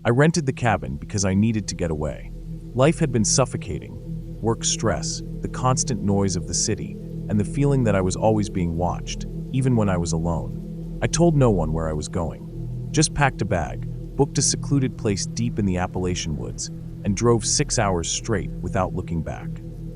I rented the cabin because I needed to get away. Life had been suffocating. Work stress, the constant noise of the city, and the feeling that I was always being watched, even when I was alone. I told no one where I was going. Just packed a bag, booked a secluded place deep in the Appalachian woods, and drove 6 hours straight without looking back.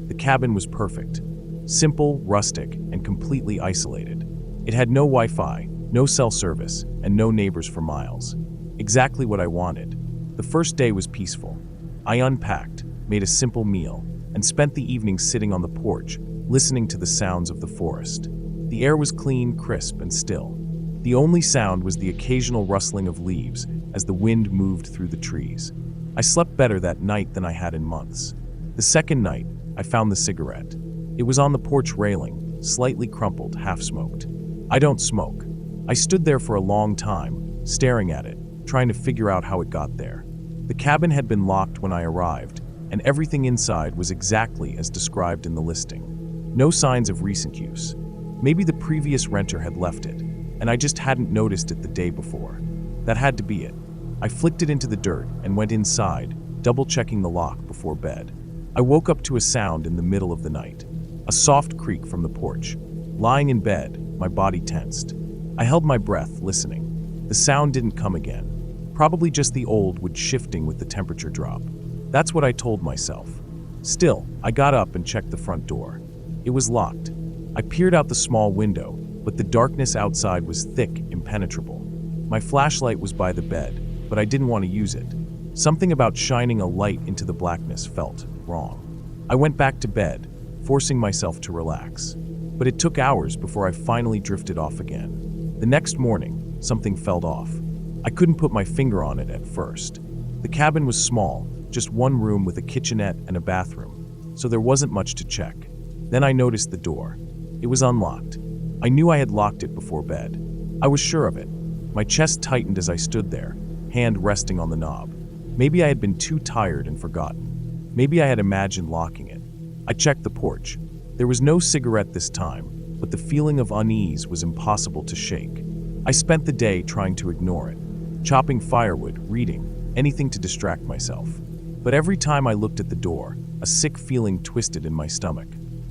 The cabin was perfect. Simple, rustic, and completely isolated. It had no Wi-Fi, no cell service, and no neighbors for miles. Exactly what I wanted. The first day was peaceful. I unpacked, made a simple meal, and spent the evening sitting on the porch, listening to the sounds of the forest. The air was clean, crisp, and still. The only sound was the occasional rustling of leaves as the wind moved through the trees. I slept better that night than I had in months. The second night, I found the cigarette. It was on the porch railing, slightly crumpled, half-smoked. I don't smoke. I stood there for a long time, staring at it, trying to figure out how it got there. The cabin had been locked when I arrived, and everything inside was exactly as described in the listing. No signs of recent use. Maybe the previous renter had left it, and I just hadn't noticed it the day before. That had to be it. I flicked it into the dirt and went inside, double-checking the lock before bed. I woke up to a sound in the middle of the night. A soft creak from the porch. Lying in bed, my body tensed. I held my breath, listening. The sound didn't come again. Probably just the old wood shifting with the temperature drop. That's what I told myself. Still, I got up and checked the front door. It was locked. I peered out the small window, but the darkness outside was thick, impenetrable. My flashlight was by the bed, but I didn't want to use it. Something about shining a light into the blackness felt wrong. I went back to bed, forcing myself to relax. But it took hours before I finally drifted off again. The next morning, something felt off. I couldn't put my finger on it at first. The cabin was small, just one room with a kitchenette and a bathroom, so there wasn't much to check. Then I noticed the door. It was unlocked. I knew I had locked it before bed. I was sure of it. My chest tightened as I stood there, hand resting on the knob. Maybe I had been too tired and forgotten. Maybe I had imagined locking it. I checked the porch. There was no cigarette this time, but the feeling of unease was impossible to shake. I spent the day trying to ignore it, chopping firewood, reading, anything to distract myself. But every time I looked at the door, a sick feeling twisted in my stomach.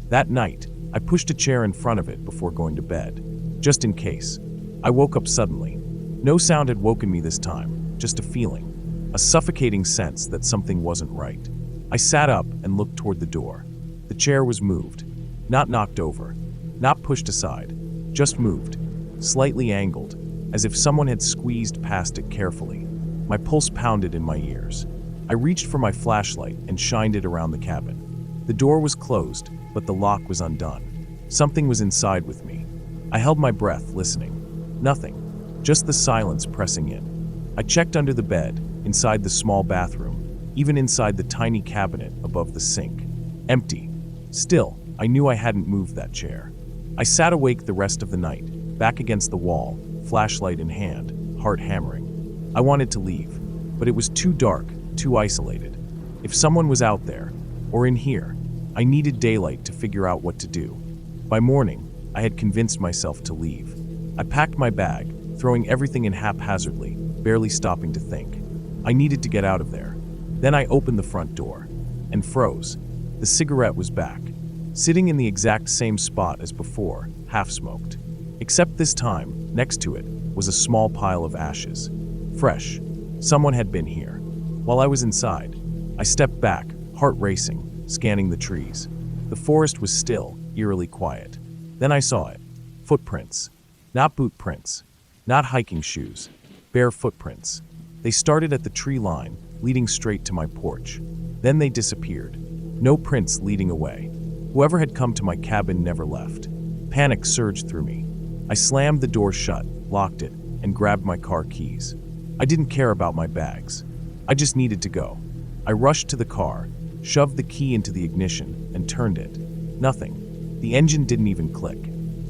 That night, I pushed a chair in front of it before going to bed, just in case. I woke up suddenly. No sound had woken me this time, just a feeling, a suffocating sense that something wasn't right. I sat up and looked toward the door. The chair was moved, not knocked over, not pushed aside, just moved, slightly angled, as if someone had squeezed past it carefully. My pulse pounded in my ears. I reached for my flashlight and shined it around the cabin. The door was closed, but the lock was undone. Something was inside with me. I held my breath, listening. Nothing, just the silence pressing in. I checked under the bed, inside the small bathroom, even inside the tiny cabinet above the sink. Empty. Still, I knew I hadn't moved that chair. I sat awake the rest of the night, back against the wall, flashlight in hand, heart hammering. I wanted to leave, but it was too dark, too isolated. If someone was out there, or in here, I needed daylight to figure out what to do. By morning, I had convinced myself to leave. I packed my bag, throwing everything in haphazardly, barely stopping to think. I needed to get out of there. Then I opened the front door, and froze. The cigarette was back, sitting in the exact same spot as before, half-smoked. Except this time, next to it, was a small pile of ashes. Fresh. Someone had been here. While I was inside, I stepped back, heart racing, scanning the trees. The forest was still, eerily quiet. Then I saw it. Footprints. Not boot prints. Not hiking shoes. Bare footprints. They started at the tree line, leading straight to my porch. Then they disappeared. No prints leading away. Whoever had come to my cabin never left. Panic surged through me. I slammed the door shut, locked it, and grabbed my car keys. I didn't care about my bags. I just needed to go. I rushed to the car, shoved the key into the ignition, and turned it. Nothing. The engine didn't even click.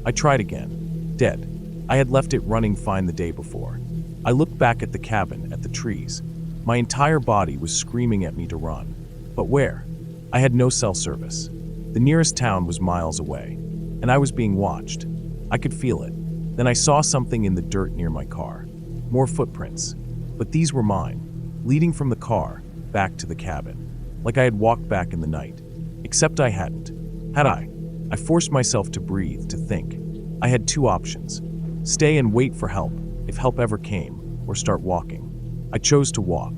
I tried again. Dead. I had left it running fine the day before. I looked back at the cabin, at the trees. My entire body was screaming at me to run. But where? I had no cell service. The nearest town was miles away, and I was being watched. I could feel it. Then I saw something in the dirt near my car. More footprints. But these were mine. leading from the car back to the cabin, like I had walked back in the night. Except I hadn't. Had I? I forced myself to breathe, to think. I had two options: stay and wait for help, if help ever came, or start walking. I chose to walk.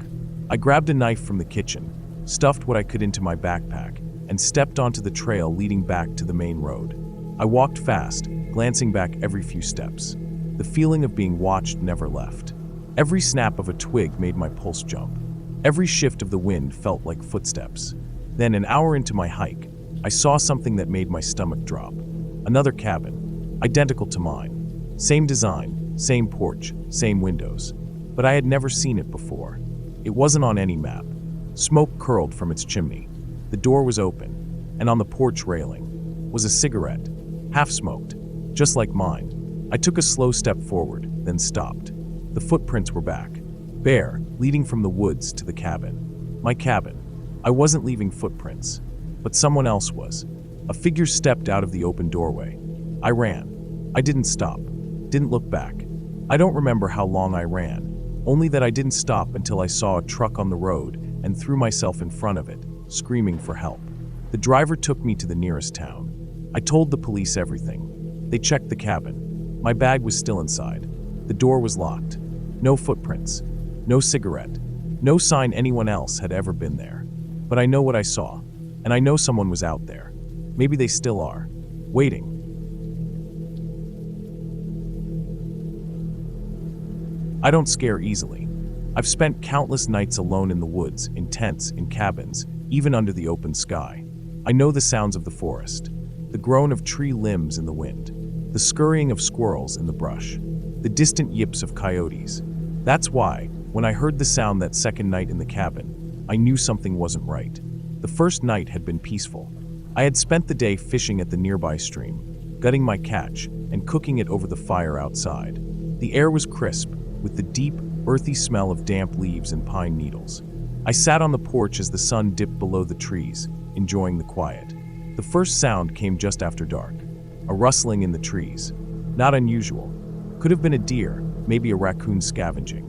I grabbed a knife from the kitchen, stuffed what I could into my backpack, and stepped onto the trail leading back to the main road. I walked fast, glancing back every few steps. The feeling of being watched never left. Every snap of a twig made my pulse jump. Every shift of the wind felt like footsteps. Then, an hour into my hike, I saw something that made my stomach drop. Another cabin, identical to mine. Same design, same porch, same windows. But I had never seen it before. It wasn't on any map. Smoke curled from its chimney. The door was open, and on the porch railing was a cigarette, half-smoked, just like mine. I took a slow step forward, then stopped. The footprints were back, bare, leading from the woods to the cabin. My cabin. I wasn't leaving footprints, but someone else was. A figure stepped out of the open doorway. I ran. I didn't stop, didn't look back. I don't remember how long I ran, only that I didn't stop until I saw a truck on the road and threw myself in front of it, screaming for help. The driver took me to the nearest town. I told the police everything. They checked the cabin. My bag was still inside. The door was locked. No footprints. No cigarette. No sign anyone else had ever been there. But I know what I saw, and I know someone was out there. Maybe they still are, waiting. I don't scare easily. I've spent countless nights alone in the woods, in tents, in cabins, even under the open sky. I know the sounds of the forest, the groan of tree limbs in the wind, the scurrying of squirrels in the brush, the distant yips of coyotes. That's why, when I heard the sound that second night in the cabin, I knew something wasn't right. The first night had been peaceful. I had spent the day fishing at the nearby stream, gutting my catch and cooking it over the fire outside. The air was crisp, with the deep, earthy smell of damp leaves and pine needles. I sat on the porch as the sun dipped below the trees, enjoying the quiet. The first sound came just after dark, a rustling in the trees. Not unusual. Could have been a deer, maybe a raccoon scavenging.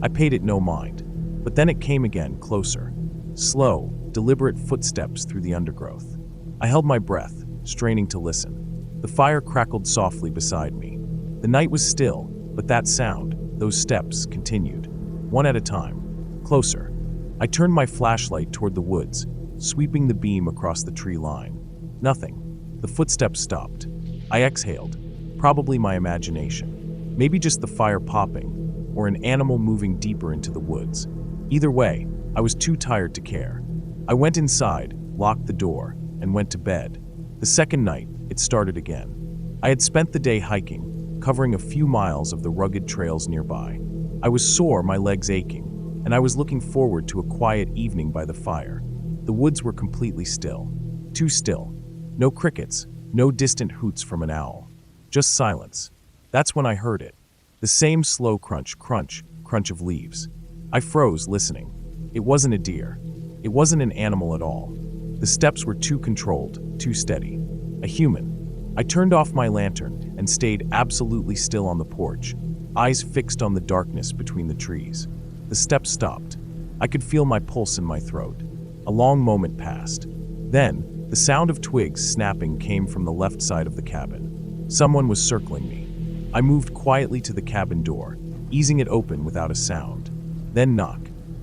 I paid it no mind. But then it came again, closer. Slow, deliberate footsteps through the undergrowth. I held my breath, straining to listen. The fire crackled softly beside me. The night was still, but that sound, those steps, continued, one at a time, closer. I turned my flashlight toward the woods, sweeping the beam across the tree line. Nothing. The footsteps stopped. I exhaled, probably my imagination. Maybe just the fire popping, or an animal moving deeper into the woods. Either way, I was too tired to care. I went inside, locked the door, and went to bed. The second night, it started again. I had spent the day hiking, covering a few miles of the rugged trails nearby. I was sore, my legs aching, and I was looking forward to a quiet evening by the fire. The woods were completely still. Too still. No crickets, no distant hoots from an owl. Just silence. That's when I heard it. The same slow crunch, crunch, crunch of leaves. I froze, listening. It wasn't a deer. It wasn't an animal at all. The steps were too controlled, too steady. A human. I turned off my lantern and stayed absolutely still on the porch, eyes fixed on the darkness between the trees. The steps stopped. I could feel my pulse in my throat. A long moment passed. Then, the sound of twigs snapping came from the left side of the cabin. Someone was circling me. I moved quietly to the cabin door, easing it open without a sound. Then knock.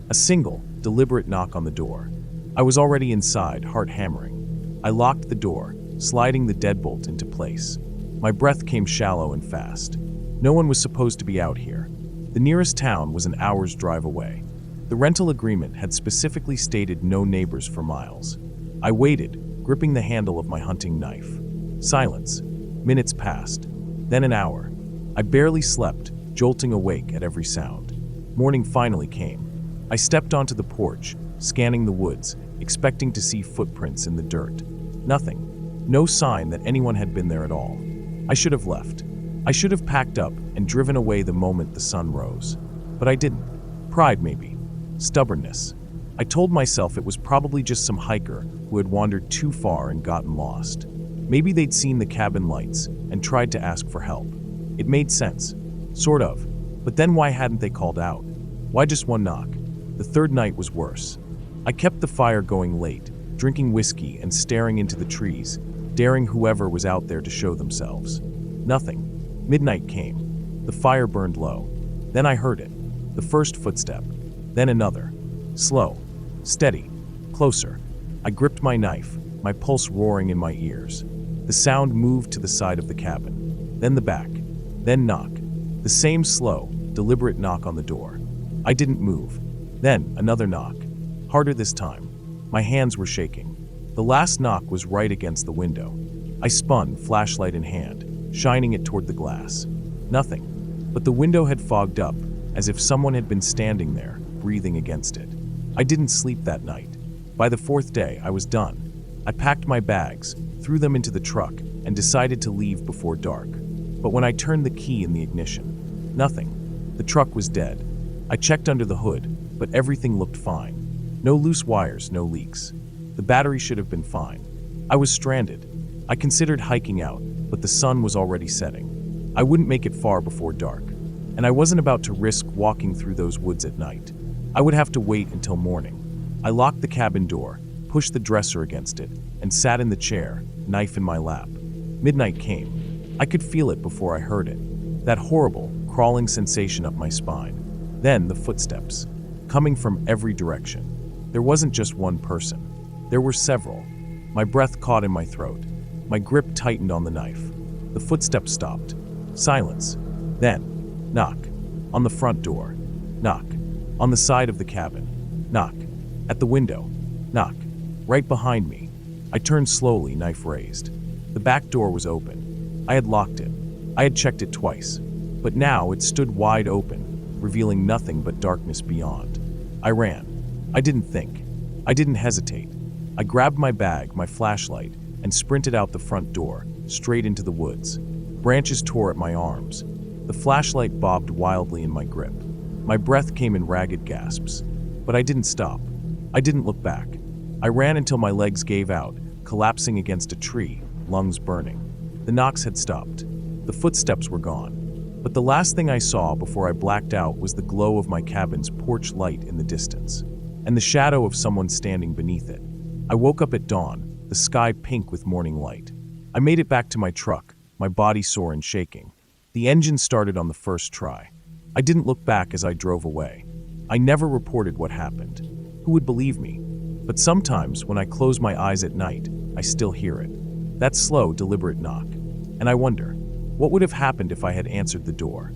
A single, deliberate knock on the door. I was already inside, heart hammering. I locked the door, sliding the deadbolt into place. My breath came shallow and fast. No one was supposed to be out here. The nearest town was an hour's drive away. The rental agreement had specifically stated no neighbors for miles. I waited, gripping the handle of my hunting knife. Silence. Minutes passed. Then an hour. I barely slept, jolting awake at every sound. Morning finally came. I stepped onto the porch, scanning the woods, expecting to see footprints in the dirt. Nothing. No sign that anyone had been there at all. I should have left. I should have packed up and driven away the moment the sun rose. But I didn't. Pride, maybe. Stubbornness. I told myself it was probably just some hiker who had wandered too far and gotten lost. Maybe they'd seen the cabin lights and tried to ask for help. It made sense. Sort of. But then why hadn't they called out? Why just one knock? The third night was worse. I kept the fire going late, drinking whiskey and staring into the trees, daring whoever was out there to show themselves. Nothing. Midnight came. The fire burned low. Then I heard it. The first footstep. Then another. Slow. Steady. Closer. I gripped my knife, my pulse roaring in my ears. The sound moved to the side of the cabin. Then the back. Then knock. The same slow, deliberate knock on the door. I didn't move. Then another knock. Harder this time. My hands were shaking. The last knock was right against the window. I spun, flashlight in hand, shining it toward the glass. Nothing. But the window had fogged up, as if someone had been standing there, breathing against it. I didn't sleep that night. By the fourth day, I was done. I packed my bags, threw them into the truck, and decided to leave before dark. But when I turned the key in the ignition, nothing. The truck was dead. I checked under the hood, but everything looked fine. No loose wires, no leaks. The battery should have been fine. I was stranded. I considered hiking out, but the sun was already setting. I wouldn't make it far before dark, and I wasn't about to risk walking through those woods at night. I would have to wait until morning. I locked the cabin door, pushed the dresser against it, and sat in the chair, knife in my lap. Midnight came. I could feel it before I heard it. That horrible, crawling sensation up my spine. Then the footsteps, coming from every direction. There wasn't just one person. There were several. My breath caught in my throat. My grip tightened on the knife. The footsteps stopped. Silence. Then, knock. On the front door. Knock. On the side of the cabin. Knock. At the window. Knock. Right behind me. I turned slowly, knife raised. The back door was open. I had locked it. I had checked it twice. But now it stood wide open, revealing nothing but darkness beyond. I ran. I didn't think. I didn't hesitate. I grabbed my bag, my flashlight, and sprinted out the front door, straight into the woods. Branches tore at my arms. The flashlight bobbed wildly in my grip. My breath came in ragged gasps. But I didn't stop. I didn't look back. I ran until my legs gave out, collapsing against a tree, lungs burning. The knocks had stopped. The footsteps were gone. But the last thing I saw before I blacked out was the glow of my cabin's porch light in the distance, and the shadow of someone standing beneath it. I woke up at dawn, the sky pink with morning light. I made it back to my truck, my body sore and shaking. The engine started on the first try. I didn't look back as I drove away. I never reported what happened. Who would believe me? But sometimes, when I close my eyes at night, I still hear it. That slow, deliberate knock. And I wonder, what would have happened if I had answered the door?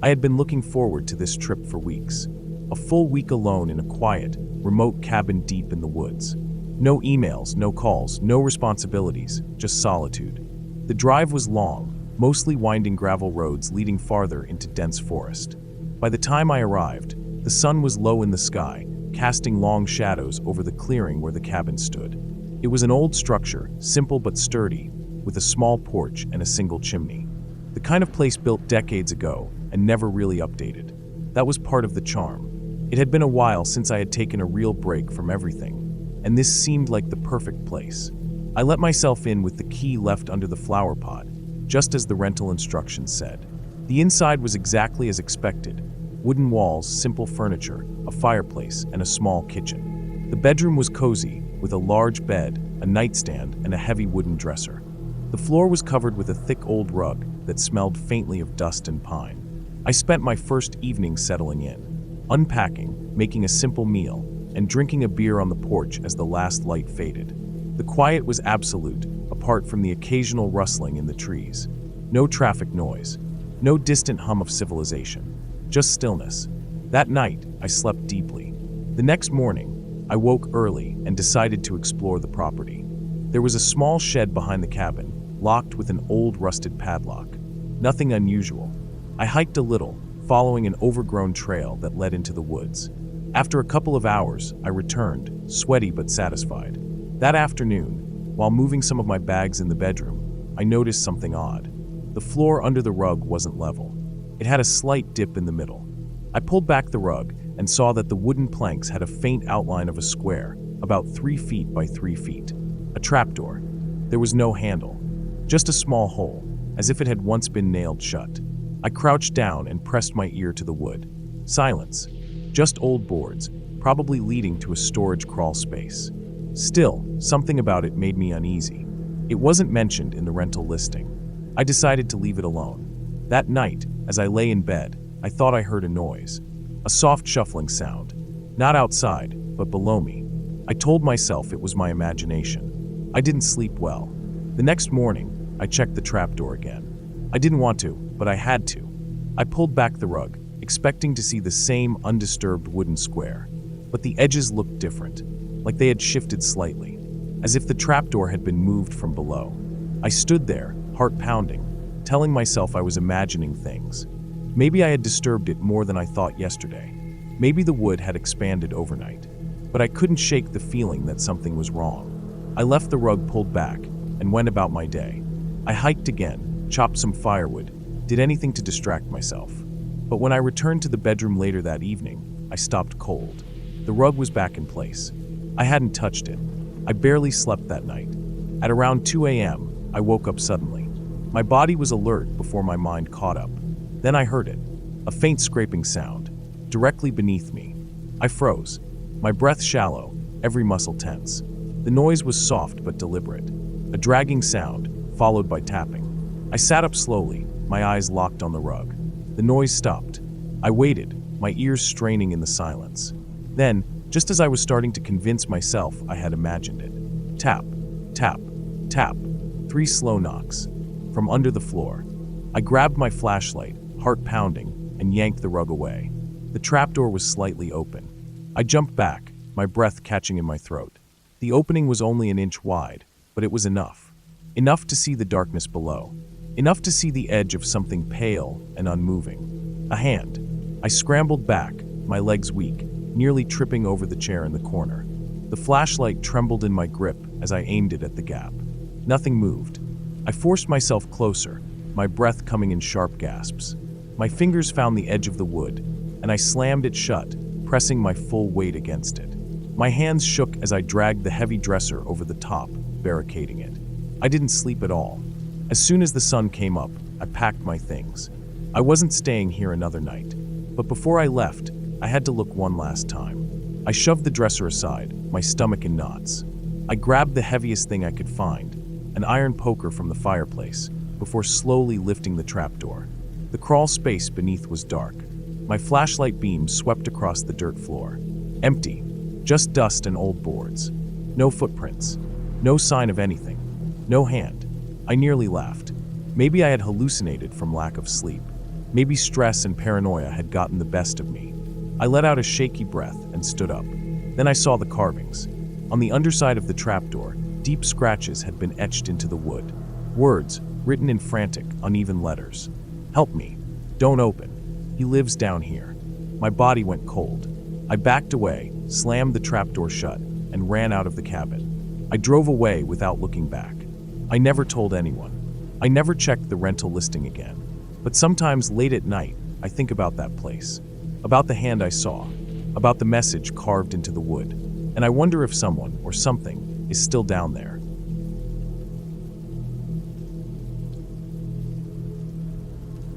I had been looking forward to this trip for weeks. A full week alone in a quiet, remote cabin deep in the woods. No emails, no calls, no responsibilities, just solitude. The drive was long, mostly winding gravel roads leading farther into dense forest. By the time I arrived, the sun was low in the sky, casting long shadows over the clearing where the cabin stood. It was an old structure, simple but sturdy, with a small porch and a single chimney. The kind of place built decades ago and never really updated. That was part of the charm. It had been a while since I had taken a real break from everything, and this seemed like the perfect place. I let myself in with the key left under the flower pot, just as the rental instructions said. The inside was exactly as expected. Wooden walls, simple furniture, a fireplace, and a small kitchen. The bedroom was cozy, with a large bed, a nightstand, and a heavy wooden dresser. The floor was covered with a thick old rug that smelled faintly of dust and pine. I spent my first evening settling in, unpacking, making a simple meal, and drinking a beer on the porch as the last light faded. The quiet was absolute, apart from the occasional rustling in the trees. No traffic noise, no distant hum of civilization, just stillness. That night, I slept deeply. The next morning, I woke early and decided to explore the property. There was a small shed behind the cabin, locked with an old rusted padlock. Nothing unusual. I hiked a little, following an overgrown trail that led into the woods. After a couple of hours, I returned, sweaty but satisfied. That afternoon, while moving some of my bags in the bedroom, I noticed something odd. The floor under the rug wasn't level. It had a slight dip in the middle. I pulled back the rug and saw that the wooden planks had a faint outline of a square, about 3 feet by 3 feet. A trapdoor. There was no handle, just a small hole, as if it had once been nailed shut. I crouched down and pressed my ear to the wood. Silence. Just old boards, probably leading to a storage crawl space. Still, something about it made me uneasy. It wasn't mentioned in the rental listing. I decided to leave it alone. That night, as I lay in bed, I thought I heard a noise. A soft shuffling sound. Not outside, but below me. I told myself it was my imagination. I didn't sleep well. The next morning, I checked the trapdoor again. I didn't want to, but I had to. I pulled back the rug, expecting to see the same undisturbed wooden square. But the edges looked different, like they had shifted slightly, as if the trapdoor had been moved from below. I stood there, heart pounding, telling myself I was imagining things. Maybe I had disturbed it more than I thought yesterday. Maybe the wood had expanded overnight. But I couldn't shake the feeling that something was wrong. I left the rug pulled back and went about my day. I hiked again, chopped some firewood, did anything to distract myself. But when I returned to the bedroom later that evening, I stopped cold. The rug was back in place. I hadn't touched it. I barely slept that night. At around 2 a.m., I woke up suddenly. My body was alert before my mind caught up. Then I heard it, a faint scraping sound, directly beneath me. I froze, my breath shallow, every muscle tense. The noise was soft but deliberate, a dragging sound, followed by tapping. I sat up slowly, my eyes locked on the rug. The noise stopped. I waited, my ears straining in the silence. Then, just as I was starting to convince myself I had imagined it, tap, tap, tap, 3 slow knocks. From under the floor. I grabbed my flashlight, heart pounding, and yanked the rug away. The trapdoor was slightly open. I jumped back, my breath catching in my throat. The opening was only an inch wide, but it was enough. Enough to see the darkness below. Enough to see the edge of something pale and unmoving. A hand. I scrambled back, my legs weak, nearly tripping over the chair in the corner. The flashlight trembled in my grip as I aimed it at the gap. Nothing moved. I forced myself closer, my breath coming in sharp gasps. My fingers found the edge of the wood, and I slammed it shut, pressing my full weight against it. My hands shook as I dragged the heavy dresser over the top, barricading it. I didn't sleep at all. As soon as the sun came up, I packed my things. I wasn't staying here another night, but before I left, I had to look one last time. I shoved the dresser aside, my stomach in knots. I grabbed the heaviest thing I could find, an iron poker from the fireplace, before slowly lifting the trapdoor. The crawl space beneath was dark. My flashlight beam swept across the dirt floor. Empty, just dust and old boards. No footprints, no sign of anything, no hand. I nearly laughed. Maybe I had hallucinated from lack of sleep. Maybe stress and paranoia had gotten the best of me. I let out a shaky breath and stood up. Then I saw the carvings. On the underside of the trapdoor, deep scratches had been etched into the wood. Words, written in frantic, uneven letters. "Help me. Don't open. He lives down here." My body went cold. I backed away, slammed the trapdoor shut, and ran out of the cabin. I drove away without looking back. I never told anyone. I never checked the rental listing again. But sometimes late at night, I think about that place. About the hand I saw. About the message carved into the wood. And I wonder if someone, or something, is still down there.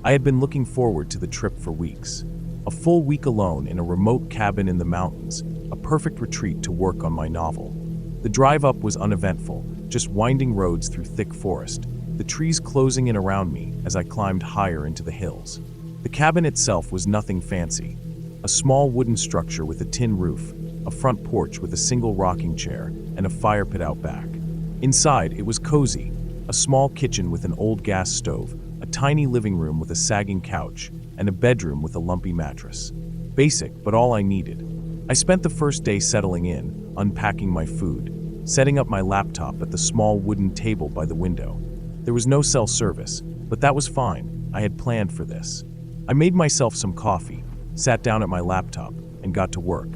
I had been looking forward to the trip for weeks. A full week alone in a remote cabin in the mountains, a perfect retreat to work on my novel. The drive up was uneventful, just winding roads through thick forest, the trees closing in around me as I climbed higher into the hills. The cabin itself was nothing fancy. A small wooden structure with a tin roof, a front porch with a single rocking chair, and a fire pit out back. Inside, it was cozy, a small kitchen with an old gas stove, a tiny living room with a sagging couch, and a bedroom with a lumpy mattress. Basic, but all I needed. I spent the first day settling in, unpacking my food, setting up my laptop at the small wooden table by the window. There was no cell service, but that was fine. I had planned for this. I made myself some coffee, sat down at my laptop, and got to work.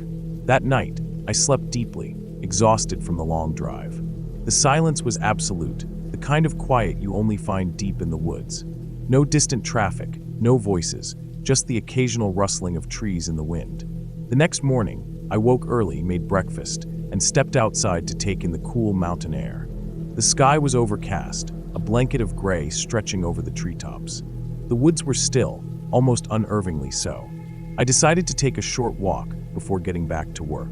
That night, I slept deeply, exhausted from the long drive. The silence was absolute, the kind of quiet you only find deep in the woods. No distant traffic, no voices, just the occasional rustling of trees in the wind. The next morning, I woke early, made breakfast, and stepped outside to take in the cool mountain air. The sky was overcast, a blanket of gray stretching over the treetops. The woods were still, almost unnervingly so. I decided to take a short walk before getting back to work.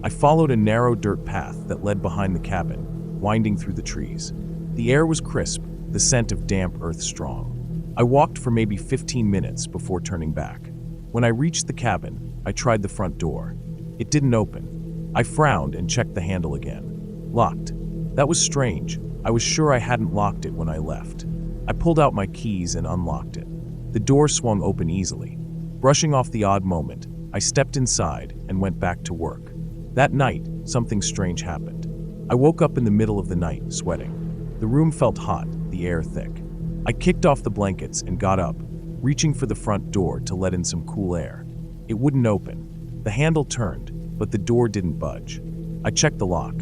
I followed a narrow dirt path that led behind the cabin, winding through the trees. The air was crisp, the scent of damp earth strong. I walked for maybe 15 minutes before turning back. When I reached the cabin, I tried the front door. It didn't open. I frowned and checked the handle again. Locked. That was strange. I was sure I hadn't locked it when I left. I pulled out my keys and unlocked it. The door swung open easily. Brushing off the odd moment, I stepped inside and went back to work. That night, something strange happened. I woke up in the middle of the night, sweating. The room felt hot, the air thick. I kicked off the blankets and got up, reaching for the front door to let in some cool air. It wouldn't open. The handle turned, but the door didn't budge. I checked the lock.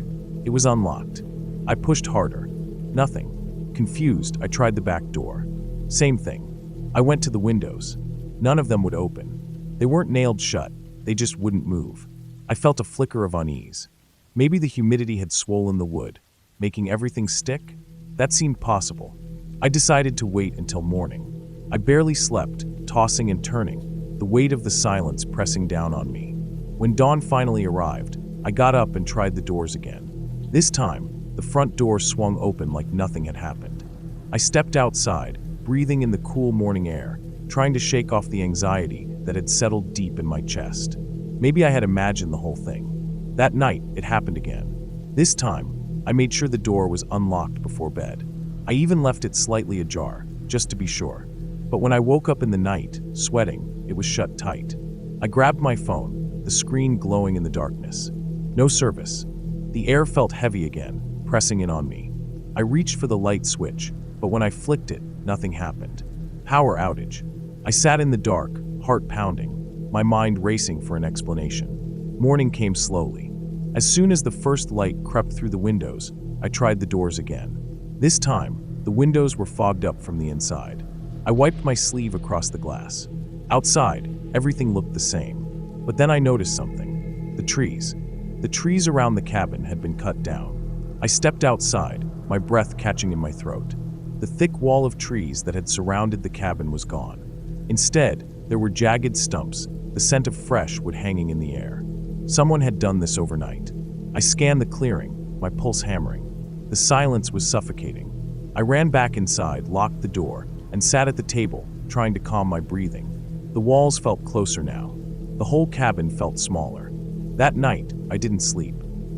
It was unlocked. I pushed harder. Nothing. Confused, I tried the back door. Same thing. I went to the windows. None of them would open. They weren't nailed shut, they just wouldn't move. I felt a flicker of unease. Maybe the humidity had swollen the wood, making everything stick? That seemed possible. I decided to wait until morning. I barely slept, tossing and turning, the weight of the silence pressing down on me. When dawn finally arrived, I got up and tried the doors again. This time, the front door swung open like nothing had happened. I stepped outside, breathing in the cool morning air, trying to shake off the anxiety that had settled deep in my chest. Maybe I had imagined the whole thing. That night, it happened again. This time, I made sure the door was unlocked before bed. I even left it slightly ajar, just to be sure. But when I woke up in the night, sweating, it was shut tight. I grabbed my phone, the screen glowing in the darkness. No service. The air felt heavy again, pressing in on me. I reached for the light switch, but when I flicked it, nothing happened. Power outage. I sat in the dark, heart pounding, my mind racing for an explanation. Morning came slowly. As soon as the first light crept through the windows, I tried the doors again. This time, the windows were fogged up from the inside. I wiped my sleeve across the glass. Outside, everything looked the same. But then I noticed something. The trees. The trees around the cabin had been cut down. I stepped outside, my breath catching in my throat. The thick wall of trees that had surrounded the cabin was gone. Instead, there were jagged stumps, the scent of fresh wood hanging in the air. Someone had done this overnight. I scanned the clearing, my pulse hammering. The silence was suffocating. I ran back inside, locked the door, and sat at the table, trying to calm my breathing. The walls felt closer now. The whole cabin felt smaller. That night, I didn't sleep.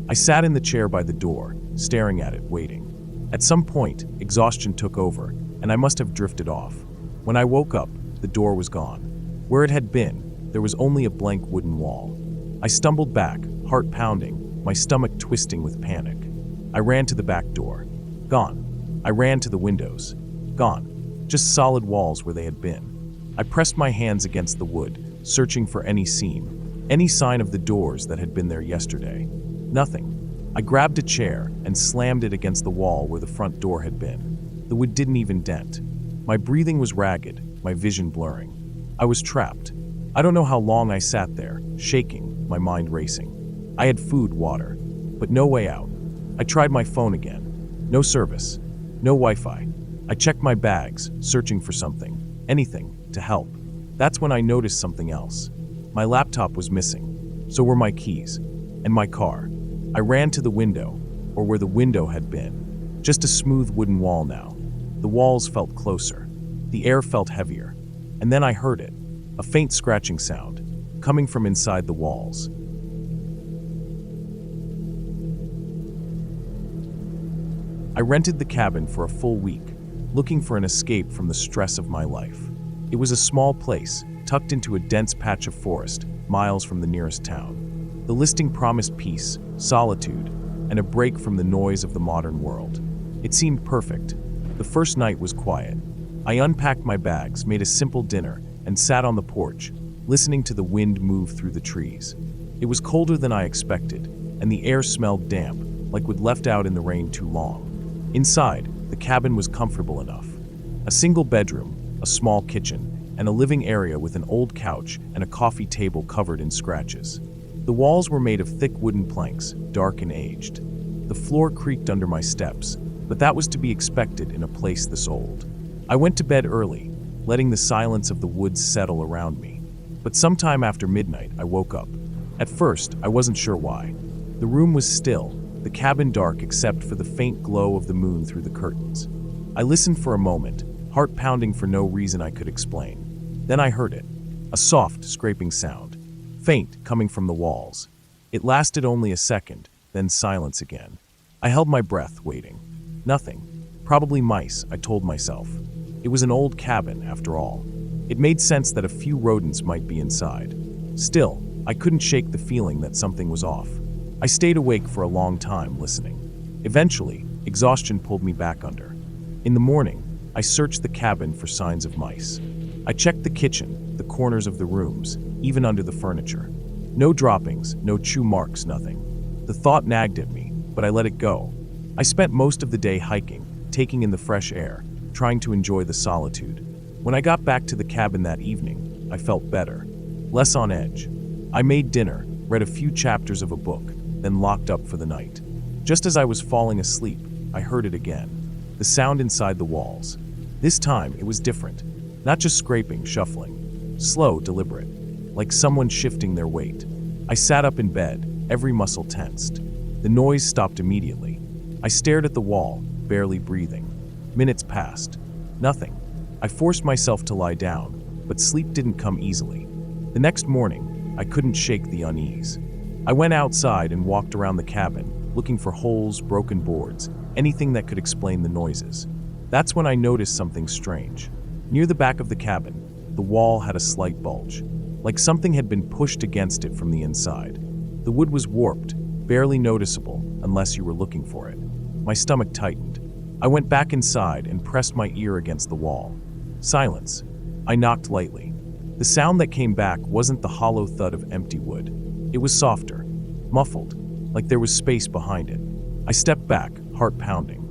I sat in the chair by the door, staring at it, waiting. At some point, exhaustion took over, and I must have drifted off. When I woke up, the door was gone. Where it had been, there was only a blank wooden wall. I stumbled back, heart pounding, my stomach twisting with panic. I ran to the back door. Gone. I ran to the windows. Gone. Just solid walls where they had been. I pressed my hands against the wood, searching for any seam, any sign of the doors that had been there yesterday. Nothing. I grabbed a chair and slammed it against the wall where the front door had been. The wood didn't even dent. My breathing was ragged, my vision blurring. I was trapped. I don't know how long I sat there, shaking, my mind racing. I had food, water, but no way out. I tried my phone again. No service. No Wi-Fi. I checked my bags, searching for something, anything, to help. That's when I noticed something else. My laptop was missing. So were my keys. And my car. I ran to the window, or where the window had been. Just a smooth wooden wall now. The walls felt closer. The air felt heavier. And then I heard it. A faint scratching sound, coming from inside the walls. I rented the cabin for a full week, looking for an escape from the stress of my life. It was a small place, tucked into a dense patch of forest, miles from the nearest town. The listing promised peace, solitude, and a break from the noise of the modern world. It seemed perfect. The first night was quiet. I unpacked my bags, made a simple dinner, and sat on the porch, listening to the wind move through the trees. It was colder than I expected, and the air smelled damp, like we'd left out in the rain too long. Inside, the cabin was comfortable enough. A single bedroom, a small kitchen, and a living area with an old couch and a coffee table covered in scratches. The walls were made of thick wooden planks, dark and aged. The floor creaked under my steps, but that was to be expected in a place this old. I went to bed early, letting the silence of the woods settle around me. But sometime after midnight, I woke up. At first, I wasn't sure why. The room was still, the cabin dark except for the faint glow of the moon through the curtains. I listened for a moment, heart pounding for no reason I could explain. Then I heard it, a soft, scraping sound, faint, coming from the walls. It lasted only a second, then silence again. I held my breath, waiting. Nothing. Probably mice, I told myself. It was an old cabin, after all. It made sense that a few rodents might be inside. Still, I couldn't shake the feeling that something was off. I stayed awake for a long time, listening. Eventually, exhaustion pulled me back under. In the morning, I searched the cabin for signs of mice. I checked the kitchen, the corners of the rooms, even under the furniture. No droppings, no chew marks, nothing. The thought nagged at me, but I let it go. I spent most of the day hiking, taking in the fresh air, trying to enjoy the solitude. When I got back to the cabin that evening, I felt better, less on edge. I made dinner, read a few chapters of a book, then locked up for the night. Just as I was falling asleep, I heard it again. The sound inside the walls. This time, it was different. Not just scraping, shuffling. Slow, deliberate. Like someone shifting their weight. I sat up in bed, every muscle tensed. The noise stopped immediately. I stared at the wall, barely breathing. Minutes passed. Nothing. I forced myself to lie down, but sleep didn't come easily. The next morning, I couldn't shake the unease. I went outside and walked around the cabin, looking for holes, broken boards, anything that could explain the noises. That's when I noticed something strange. Near the back of the cabin, the wall had a slight bulge, like something had been pushed against it from the inside. The wood was warped, barely noticeable unless you were looking for it. My stomach tightened. I went back inside and pressed my ear against the wall. Silence. I knocked lightly. The sound that came back wasn't the hollow thud of empty wood. It was softer, muffled, like there was space behind it. I stepped back, heart pounding.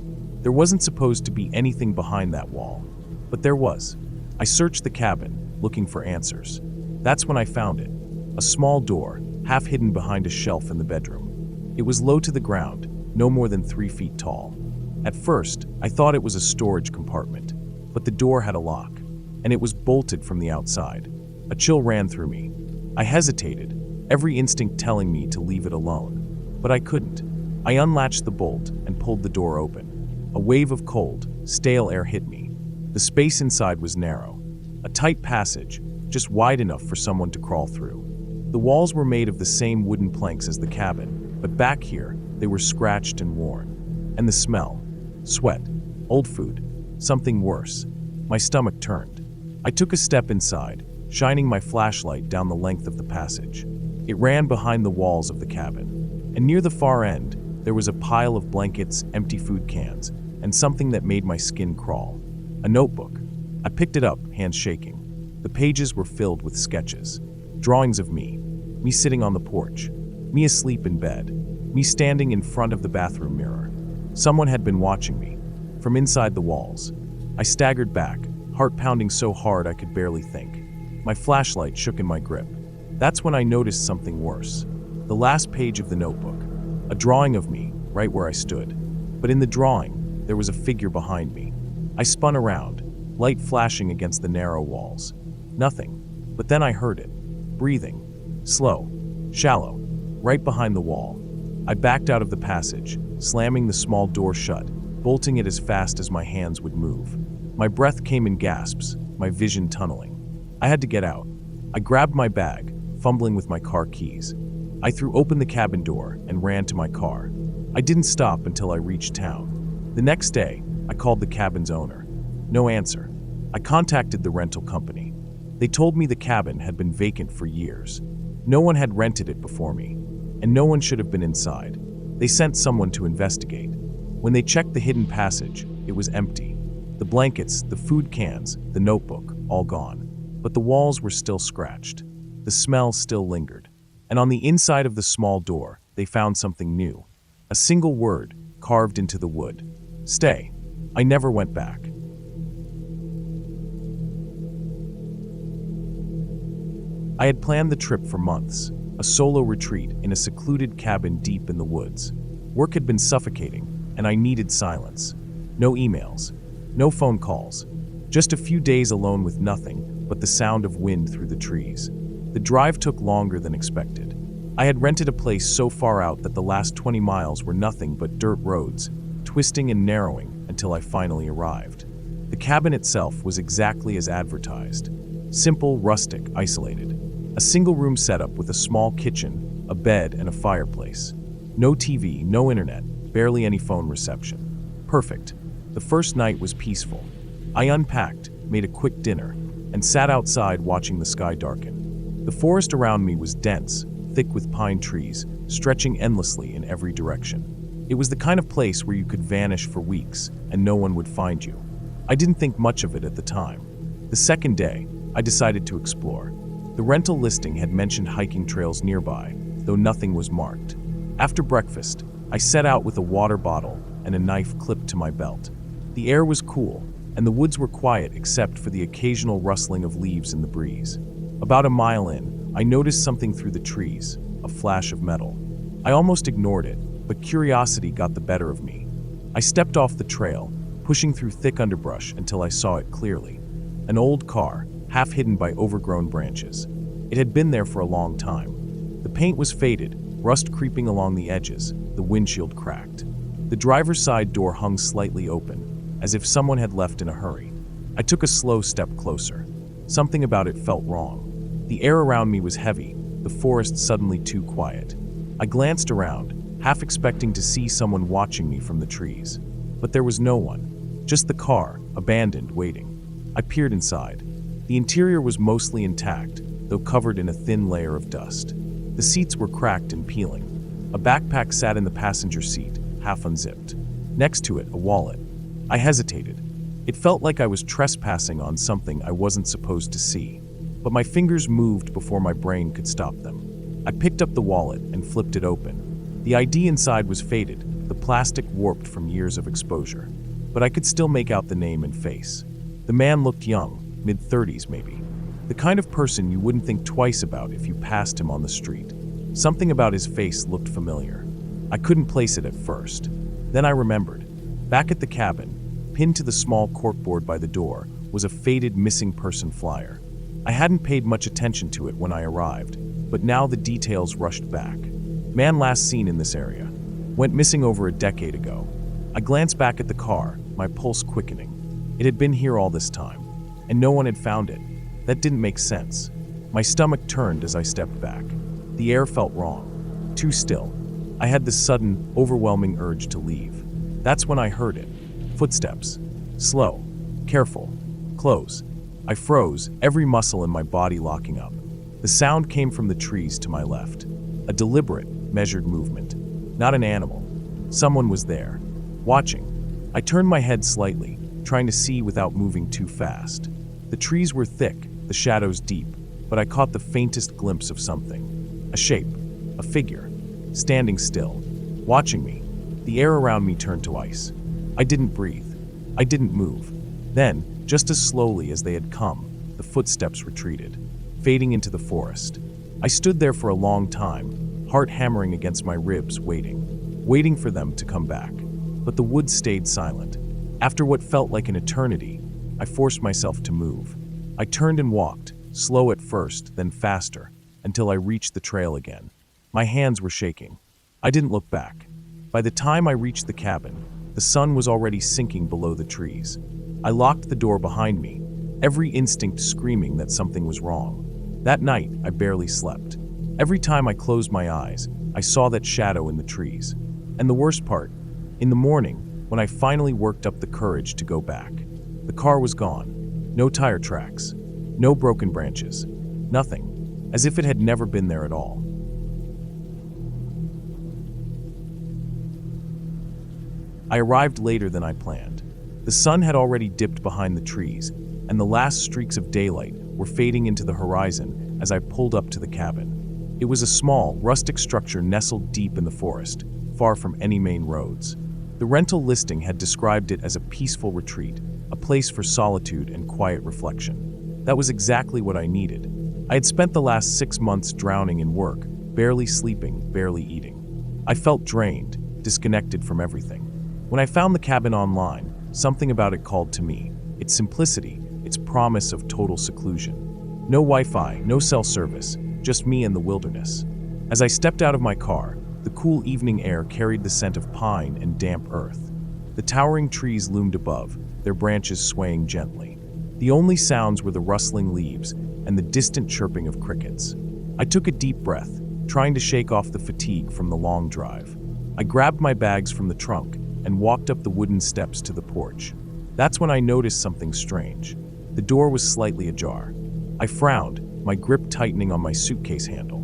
There wasn't supposed to be anything behind that wall, but there was. I searched the cabin, looking for answers. That's when I found it. A small door, half hidden behind a shelf in the bedroom. It was low to the ground, no more than 3 feet tall. At first, I thought it was a storage compartment, but the door had a lock, and it was bolted from the outside. A chill ran through me. I hesitated, every instinct telling me to leave it alone. But I couldn't. I unlatched the bolt and pulled the door open. A wave of cold, stale air hit me. The space inside was narrow. A tight passage, just wide enough for someone to crawl through. The walls were made of the same wooden planks as the cabin, but back here, they were scratched and worn. And the smell. Sweat. Old food. Something worse. My stomach turned. I took a step inside, shining my flashlight down the length of the passage. It ran behind the walls of the cabin. And near the far end, there was a pile of blankets, empty food cans, and something that made my skin crawl. A notebook. I picked it up, hands shaking. The pages were filled with sketches. Drawings of me sitting on the porch, me asleep in bed, me standing in front of the bathroom mirror. Someone had been watching me, from inside the walls. I staggered back, heart pounding so hard I could barely think. My flashlight shook in my grip. That's when I noticed something worse. The last page of the notebook. A drawing of me, right where I stood. But in the drawing, there was a figure behind me. I spun around, light flashing against the narrow walls. Nothing. But then I heard it. Breathing. Slow. Shallow. Right behind the wall. I backed out of the passage, slamming the small door shut, bolting it as fast as my hands would move. My breath came in gasps, my vision tunneling. I had to get out. I grabbed my bag, fumbling with my car keys. I threw open the cabin door and ran to my car. I didn't stop until I reached town. The next day, I called the cabin's owner. No answer. I contacted the rental company. They told me the cabin had been vacant for years. No one had rented it before me, and no one should have been inside. They sent someone to investigate. When they checked the hidden passage, it was empty. The blankets, the food cans, the notebook, all gone. But the walls were still scratched. The smell still lingered. And on the inside of the small door, they found something new. A single word carved into the wood. Stay. I never went back. I had planned the trip for months, a solo retreat in a secluded cabin deep in the woods. Work had been suffocating, and I needed silence. No emails, no phone calls, Just a few days alone with nothing but the sound of wind through the trees. The drive took longer than expected. I had rented a place so far out that the last 20 miles were nothing but dirt roads, twisting and narrowing until I finally arrived. The cabin itself was exactly as advertised. Simple, rustic, isolated. A single-room setup with a small kitchen, a bed, and a fireplace. No TV, no internet, barely any phone reception. Perfect. The first night was peaceful. I unpacked, made a quick dinner, and sat outside watching the sky darken. The forest around me was dense, thick with pine trees, stretching endlessly in every direction. It was the kind of place where you could vanish for weeks and no one would find you. I didn't think much of it at the time. The second day, I decided to explore. The rental listing had mentioned hiking trails nearby, though nothing was marked. After breakfast, I set out with a water bottle and a knife clipped to my belt. The air was cool, and the woods were quiet except for the occasional rustling of leaves in the breeze. About a mile in, I noticed something through the trees, a flash of metal. I almost ignored it, but curiosity got the better of me. I stepped off the trail, pushing through thick underbrush until I saw it clearly. An old car, half hidden by overgrown branches. It had been there for a long time. The paint was faded, rust creeping along the edges, the windshield cracked. The driver's side door hung slightly open, as if someone had left in a hurry. I took a slow step closer. Something about it felt wrong. The air around me was heavy, the forest suddenly too quiet. I glanced around, half expecting to see someone watching me from the trees. But there was no one, just the car, abandoned, waiting. I peered inside. The interior was mostly intact, though covered in a thin layer of dust. The seats were cracked and peeling. A backpack sat in the passenger seat, half unzipped. Next to it, a wallet. I hesitated. It felt like I was trespassing on something I wasn't supposed to see. But my fingers moved before my brain could stop them. I picked up the wallet and flipped it open. The ID inside was faded, the plastic warped from years of exposure. But I could still make out the name and face. The man looked young, mid-30s maybe. The kind of person you wouldn't think twice about if you passed him on the street. Something about his face looked familiar. I couldn't place it at first. Then I remembered. Back at the cabin, pinned to the small corkboard by the door, was a faded missing person flyer. I hadn't paid much attention to it when I arrived, but now the details rushed back. Man last seen in this area. Went missing over a decade ago. I glanced back at the car, my pulse quickening. It had been here all this time, and no one had found it. That didn't make sense. My stomach turned as I stepped back. The air felt wrong, too still. I had this sudden, overwhelming urge to leave. That's when I heard it. Footsteps. Slow. Careful. Close. I froze, every muscle in my body locking up. The sound came from the trees to my left. A deliberate, measured movement. Not an animal. Someone was there. Watching. I turned my head slightly, trying to see without moving too fast. The trees were thick, the shadows deep, but I caught the faintest glimpse of something. A shape. A figure. Standing still. Watching me. The air around me turned to ice. I didn't breathe. I didn't move. Then, just as slowly as they had come, the footsteps retreated, fading into the forest. I stood there for a long time, heart hammering against my ribs, waiting for them to come back. But the woods stayed silent. After what felt like an eternity, I forced myself to move. I turned and walked, slow at first, then faster, until I reached the trail again. My hands were shaking. I didn't look back. By the time I reached the cabin, the sun was already sinking below the trees. I locked the door behind me, every instinct screaming that something was wrong. That night, I barely slept. Every time I closed my eyes, I saw that shadow in the trees. And the worst part, in the morning, when I finally worked up the courage to go back, the car was gone. No tire tracks, no broken branches, nothing, as if it had never been there at all. I arrived later than I planned. The sun had already dipped behind the trees, and the last streaks of daylight were fading into the horizon as I pulled up to the cabin. It was a small, rustic structure nestled deep in the forest, far from any main roads. The rental listing had described it as a peaceful retreat, a place for solitude and quiet reflection. That was exactly what I needed. I had spent the last 6 months drowning in work, barely sleeping, barely eating. I felt drained, disconnected from everything. When I found the cabin online, something about it called to me. Its simplicity, promise of total seclusion. No Wi-Fi, no cell service, just me and the wilderness. As I stepped out of my car, the cool evening air carried the scent of pine and damp earth. The towering trees loomed above, their branches swaying gently. The only sounds were the rustling leaves and the distant chirping of crickets. I took a deep breath, trying to shake off the fatigue from the long drive. I grabbed my bags from the trunk and walked up the wooden steps to the porch. That's when I noticed something strange. The door was slightly ajar. I frowned, my grip tightening on my suitcase handle.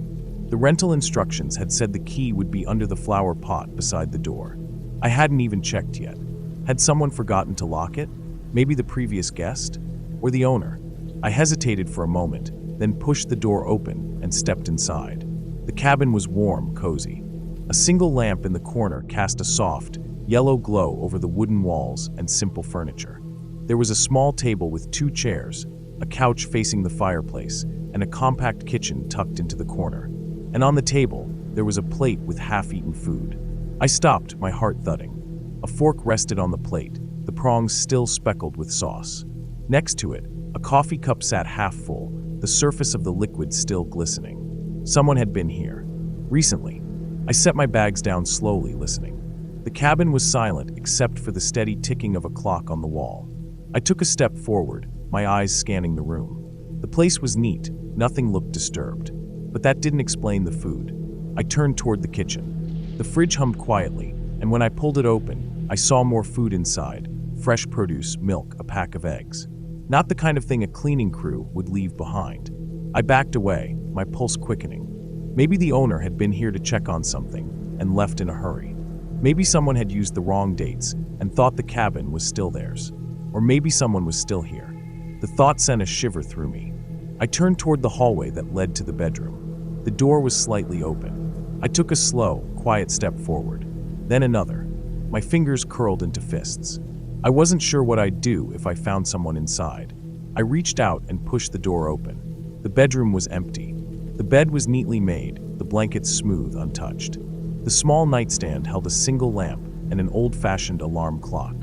The rental instructions had said the key would be under the flower pot beside the door. I hadn't even checked yet. Had someone forgotten to lock it? Maybe the previous guest? Or the owner? I hesitated for a moment, then pushed the door open and stepped inside. The cabin was warm, cozy. A single lamp in the corner cast a soft, yellow glow over the wooden walls and simple furniture. There was a small table with 2 chairs, a couch facing the fireplace, and a compact kitchen tucked into the corner. And on the table, there was a plate with half-eaten food. I stopped, my heart thudding. A fork rested on the plate, the prongs still speckled with sauce. Next to it, a coffee cup sat half full, the surface of the liquid still glistening. Someone had been here. Recently. I set my bags down slowly, listening. The cabin was silent except for the steady ticking of a clock on the wall. I took a step forward, my eyes scanning the room. The place was neat, nothing looked disturbed. But that didn't explain the food. I turned toward the kitchen. The fridge hummed quietly, and when I pulled it open, I saw more food inside: fresh produce, milk, a pack of eggs. Not the kind of thing a cleaning crew would leave behind. I backed away, my pulse quickening. Maybe the owner had been here to check on something and left in a hurry. Maybe someone had used the wrong dates and thought the cabin was still theirs. Or maybe someone was still here. The thought sent a shiver through me. I turned toward the hallway that led to the bedroom. The door was slightly open. I took a slow, quiet step forward. Then another. My fingers curled into fists. I wasn't sure what I'd do if I found someone inside. I reached out and pushed the door open. The bedroom was empty. The bed was neatly made, the blankets smooth, untouched. The small nightstand held a single lamp and an old-fashioned alarm clock.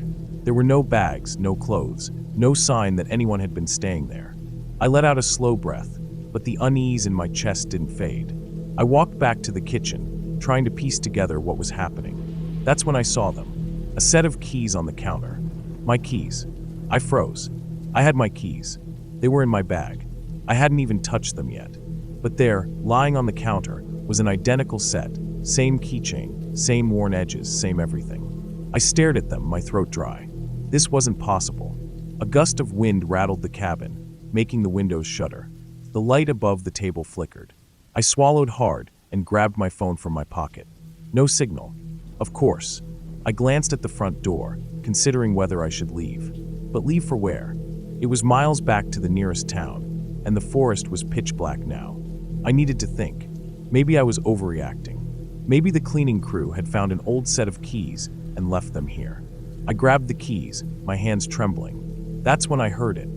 There were no bags, no clothes, no sign that anyone had been staying there. I let out a slow breath, but the unease in my chest didn't fade. I walked back to the kitchen, trying to piece together what was happening. That's when I saw them. A set of keys on the counter. My keys. I froze. I had my keys. They were in my bag. I hadn't even touched them yet. But there, lying on the counter, was an identical set, same keychain, same worn edges, same everything. I stared at them, my throat dry. This wasn't possible. A gust of wind rattled the cabin, making the windows shudder. The light above the table flickered. I swallowed hard and grabbed my phone from my pocket. No signal. Of course. I glanced at the front door, considering whether I should leave. But leave for where? It was miles back to the nearest town, and the forest was pitch black now. I needed to think. Maybe I was overreacting. Maybe the cleaning crew had found an old set of keys and left them here. I grabbed the keys, my hands trembling. That's when I heard it.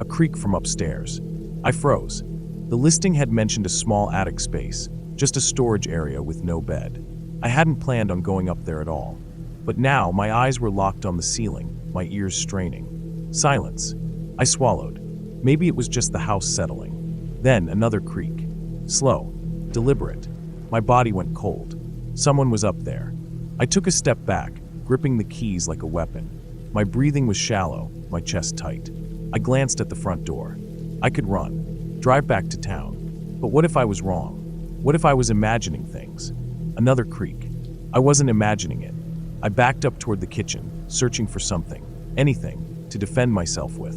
A creak from upstairs. I froze. The listing had mentioned a small attic space, just a storage area with no bed. I hadn't planned on going up there at all. But now my eyes were locked on the ceiling, my ears straining. Silence. I swallowed. Maybe it was just the house settling. Then another creak. Slow. Deliberate. My body went cold. Someone was up there. I took a step back, gripping the keys like a weapon. My breathing was shallow, my chest tight. I glanced at the front door. I could run, drive back to town. But what if I was wrong? What if I was imagining things? Another creak. I wasn't imagining it. I backed up toward the kitchen, searching for something, anything, to defend myself with.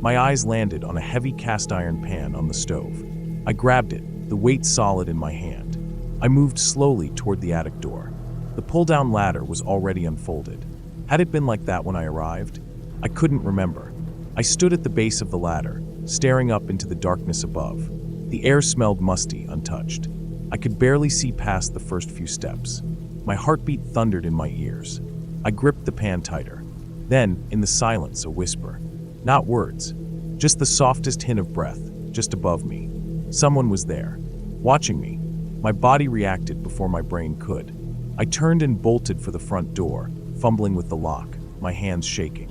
My eyes landed on a heavy cast iron pan on the stove. I grabbed it, the weight solid in my hand. I moved slowly toward the attic door. The pull-down ladder was already unfolded. Had it been like that when I arrived? I couldn't remember. I stood at the base of the ladder, staring up into the darkness above. The air smelled musty, untouched. I could barely see past the first few steps. My heartbeat thundered in my ears. I gripped the pan tighter. Then, in the silence, a whisper. Not words, just the softest hint of breath, just above me. Someone was there, watching me. My body reacted before my brain could. I turned and bolted for the front door, fumbling with the lock, my hands shaking.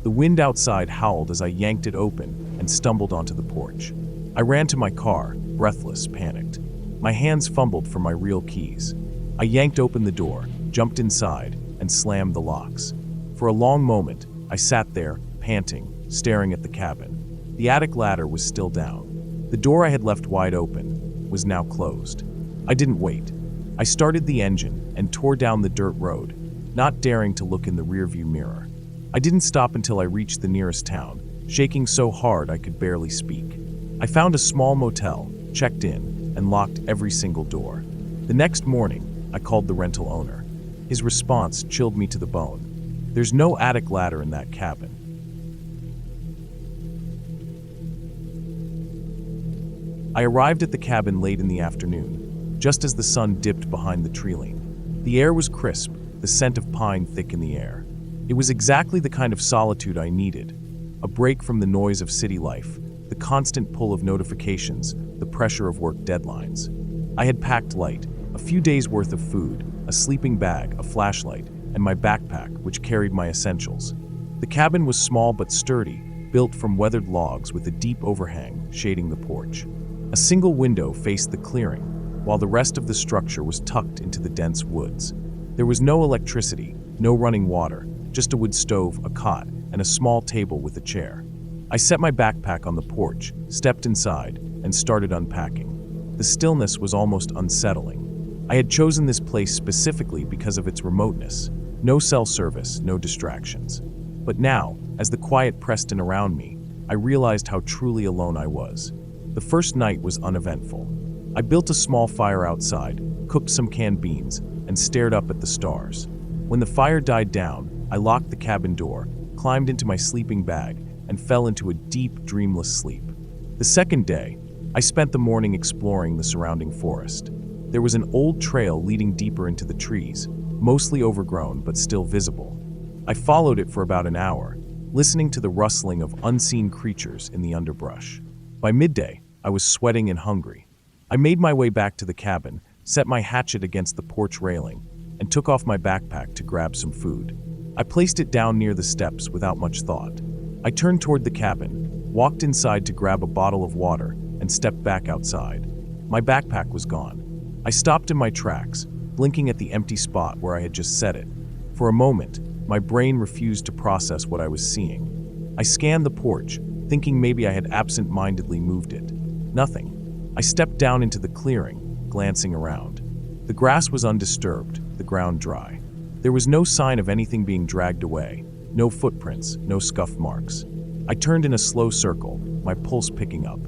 The wind outside howled as I yanked it open and stumbled onto the porch. I ran to my car, breathless, panicked. My hands fumbled for my real keys. I yanked open the door, jumped inside, and slammed the locks. For a long moment, I sat there, panting, staring at the cabin. The attic ladder was still down. The door I had left wide open was now closed. I didn't wait. I started the engine and tore down the dirt road, not daring to look in the rearview mirror. I didn't stop until I reached the nearest town, shaking so hard I could barely speak. I found a small motel, checked in, and locked every single door. The next morning, I called the rental owner. His response chilled me to the bone. There's no attic ladder in that cabin. I arrived at the cabin late in the afternoon, just as the sun dipped behind the treeline. The air was crisp, the scent of pine thick in the air. It was exactly the kind of solitude I needed. A break from the noise of city life, the constant pull of notifications, the pressure of work deadlines. I had packed light, a few days' worth of food, a sleeping bag, a flashlight, and my backpack, which carried my essentials. The cabin was small but sturdy, built from weathered logs with a deep overhang shading the porch. A single window faced the clearing, while the rest of the structure was tucked into the dense woods. There was no electricity, no running water, just a wood stove, a cot, and a small table with a chair. I set my backpack on the porch, stepped inside, and started unpacking. The stillness was almost unsettling. I had chosen this place specifically because of its remoteness. No cell service, no distractions. But now, as the quiet pressed in around me, I realized how truly alone I was. The first night was uneventful. I built a small fire outside, cooked some canned beans, and stared up at the stars. When the fire died down, I locked the cabin door, climbed into my sleeping bag, and fell into a deep, dreamless sleep. The second day, I spent the morning exploring the surrounding forest. There was an old trail leading deeper into the trees, mostly overgrown but still visible. I followed it for about an hour, listening to the rustling of unseen creatures in the underbrush. By midday, I was sweating and hungry. I made my way back to the cabin, set my hatchet against the porch railing, and took off my backpack to grab some food. I placed it down near the steps without much thought. I turned toward the cabin, walked inside to grab a bottle of water, and stepped back outside. My backpack was gone. I stopped in my tracks, blinking at the empty spot where I had just set it. For a moment, my brain refused to process what I was seeing. I scanned the porch, thinking maybe I had absent-mindedly moved it. Nothing. I stepped down into the clearing, glancing around. The grass was undisturbed, the ground dry. There was no sign of anything being dragged away, no footprints, no scuff marks. I turned in a slow circle, my pulse picking up.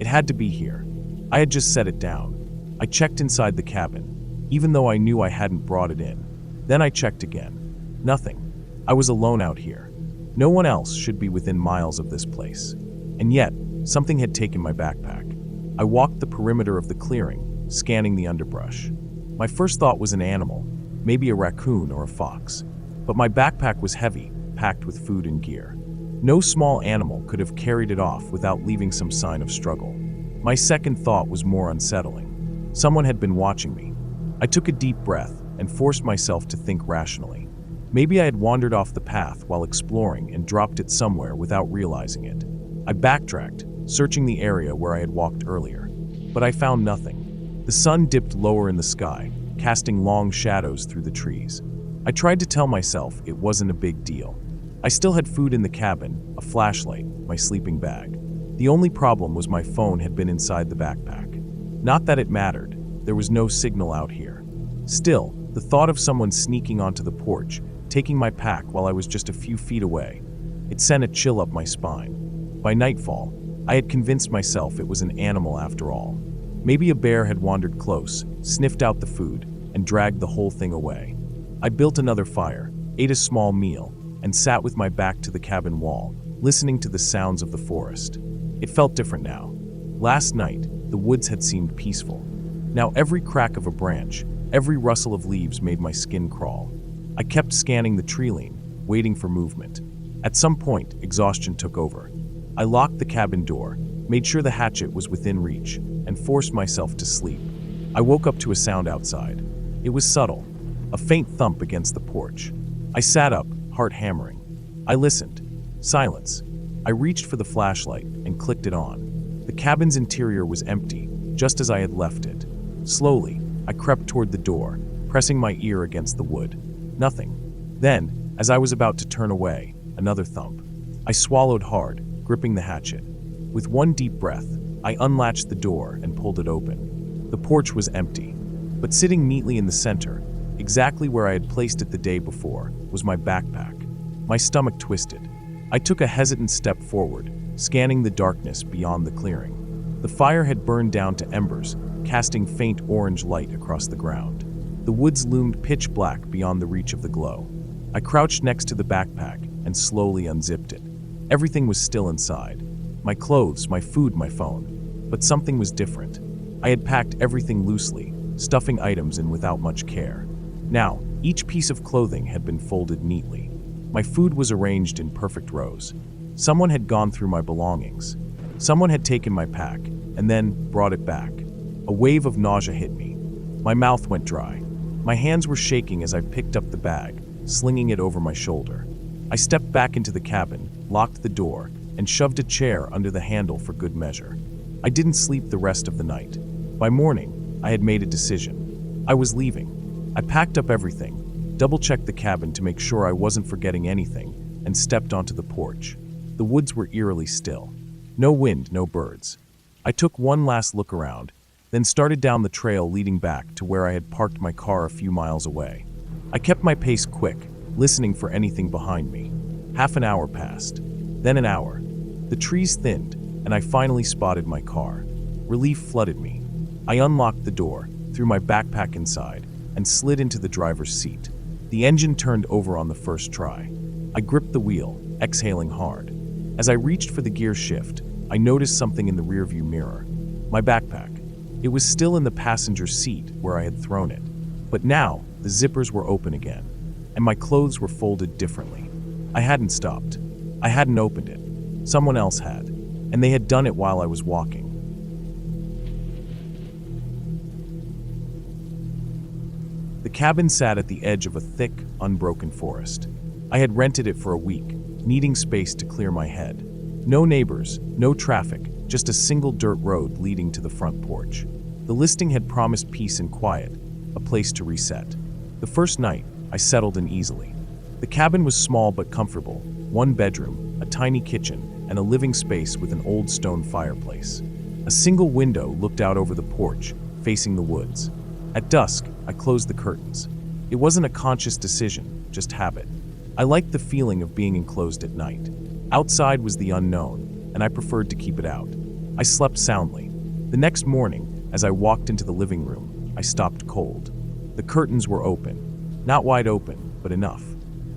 It had to be here. I had just set it down. I checked inside the cabin, even though I knew I hadn't brought it in. Then I checked again. Nothing. I was alone out here. No one else should be within miles of this place. And yet, something had taken my backpack. I walked the perimeter of the clearing, scanning the underbrush. My first thought was an animal, maybe a raccoon or a fox. But my backpack was heavy, packed with food and gear. No small animal could have carried it off without leaving some sign of struggle. My second thought was more unsettling. Someone had been watching me. I took a deep breath and forced myself to think rationally. Maybe I had wandered off the path while exploring and dropped it somewhere without realizing it. I backtracked, searching the area where I had walked earlier. But I found nothing. The sun dipped lower in the sky, casting long shadows through the trees. I tried to tell myself it wasn't a big deal. I still had food in the cabin, a flashlight, my sleeping bag. The only problem was my phone had been inside the backpack. Not that it mattered, there was no signal out here. Still, the thought of someone sneaking onto the porch, taking my pack while I was just a few feet away, it sent a chill up my spine. By nightfall, I had convinced myself it was an animal after all. Maybe a bear had wandered close, sniffed out the food, and dragged the whole thing away. I built another fire, ate a small meal, and sat with my back to the cabin wall, listening to the sounds of the forest. It felt different now. Last night, the woods had seemed peaceful. Now every crack of a branch, every rustle of leaves made my skin crawl. I kept scanning the treeline, waiting for movement. At some point, exhaustion took over. I locked the cabin door, made sure the hatchet was within reach, and forced myself to sleep. I woke up to a sound outside. It was subtle, a faint thump against the porch. I sat up, heart hammering. I listened. Silence. I reached for the flashlight and clicked it on. The cabin's interior was empty, just as I had left it. Slowly, I crept toward the door, pressing my ear against the wood. Nothing. Then, as I was about to turn away, another thump. I swallowed hard, gripping the hatchet. With one deep breath, I unlatched the door and pulled it open. The porch was empty, but sitting neatly in the center, exactly where I had placed it the day before, was my backpack. My stomach twisted. I took a hesitant step forward, scanning the darkness beyond the clearing. The fire had burned down to embers, casting faint orange light across the ground. The woods loomed pitch black beyond the reach of the glow. I crouched next to the backpack and slowly unzipped it. Everything was still inside. My clothes, my food, my phone. But something was different. I had packed everything loosely, stuffing items in without much care. Now, each piece of clothing had been folded neatly. My food was arranged in perfect rows. Someone had gone through my belongings. Someone had taken my pack and then brought it back. A wave of nausea hit me. My mouth went dry. My hands were shaking as I picked up the bag, slinging it over my shoulder. I stepped back into the cabin, locked the door, and shoved a chair under the handle for good measure. I didn't sleep the rest of the night. By morning, I had made a decision. I was leaving. I packed up everything, double-checked the cabin to make sure I wasn't forgetting anything, and stepped onto the porch. The woods were eerily still. No wind, no birds. I took one last look around, then started down the trail leading back to where I had parked my car a few miles away. I kept my pace quick, listening for anything behind me. Half an hour passed, then an hour. The trees thinned, and I finally spotted my car. Relief flooded me. I unlocked the door, threw my backpack inside, and slid into the driver's seat. The engine turned over on the first try. I gripped the wheel, exhaling hard. As I reached for the gear shift, I noticed something in the rearview mirror. My backpack. It was still in the passenger seat where I had thrown it. But now, the zippers were open again, and my clothes were folded differently. I hadn't stopped. I hadn't opened it. Someone else had, and they had done it while I was walking. The cabin sat at the edge of a thick, unbroken forest. I had rented it for a week, needing space to clear my head. No neighbors, no traffic, just a single dirt road leading to the front porch. The listing had promised peace and quiet, a place to reset. The first night, I settled in easily. The cabin was small but comfortable, one bedroom, a tiny kitchen, and a living space with an old stone fireplace. A single window looked out over the porch, facing the woods. At dusk, I closed the curtains. It wasn't a conscious decision, just habit. I liked the feeling of being enclosed at night. Outside was the unknown, and I preferred to keep it out. I slept soundly. The next morning, as I walked into the living room, I stopped cold. The curtains were open. Not wide open, but enough.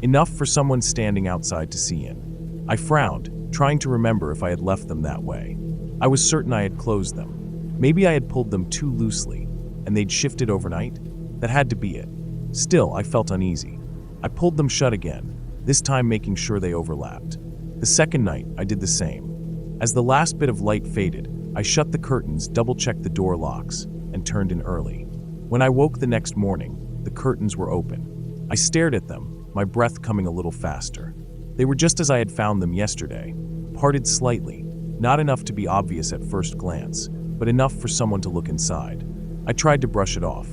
Enough for someone standing outside to see in. I frowned, trying to remember if I had left them that way. I was certain I had closed them. Maybe I had pulled them too loosely, and they'd shifted overnight? That had to be it. Still, I felt uneasy. I pulled them shut again, this time making sure they overlapped. The second night, I did the same. As the last bit of light faded, I shut the curtains, double-checked the door locks, and turned in early. When I woke the next morning, the curtains were open. I stared at them, my breath coming a little faster. They were just as I had found them yesterday, parted slightly, not enough to be obvious at first glance, but enough for someone to look inside. I tried to brush it off.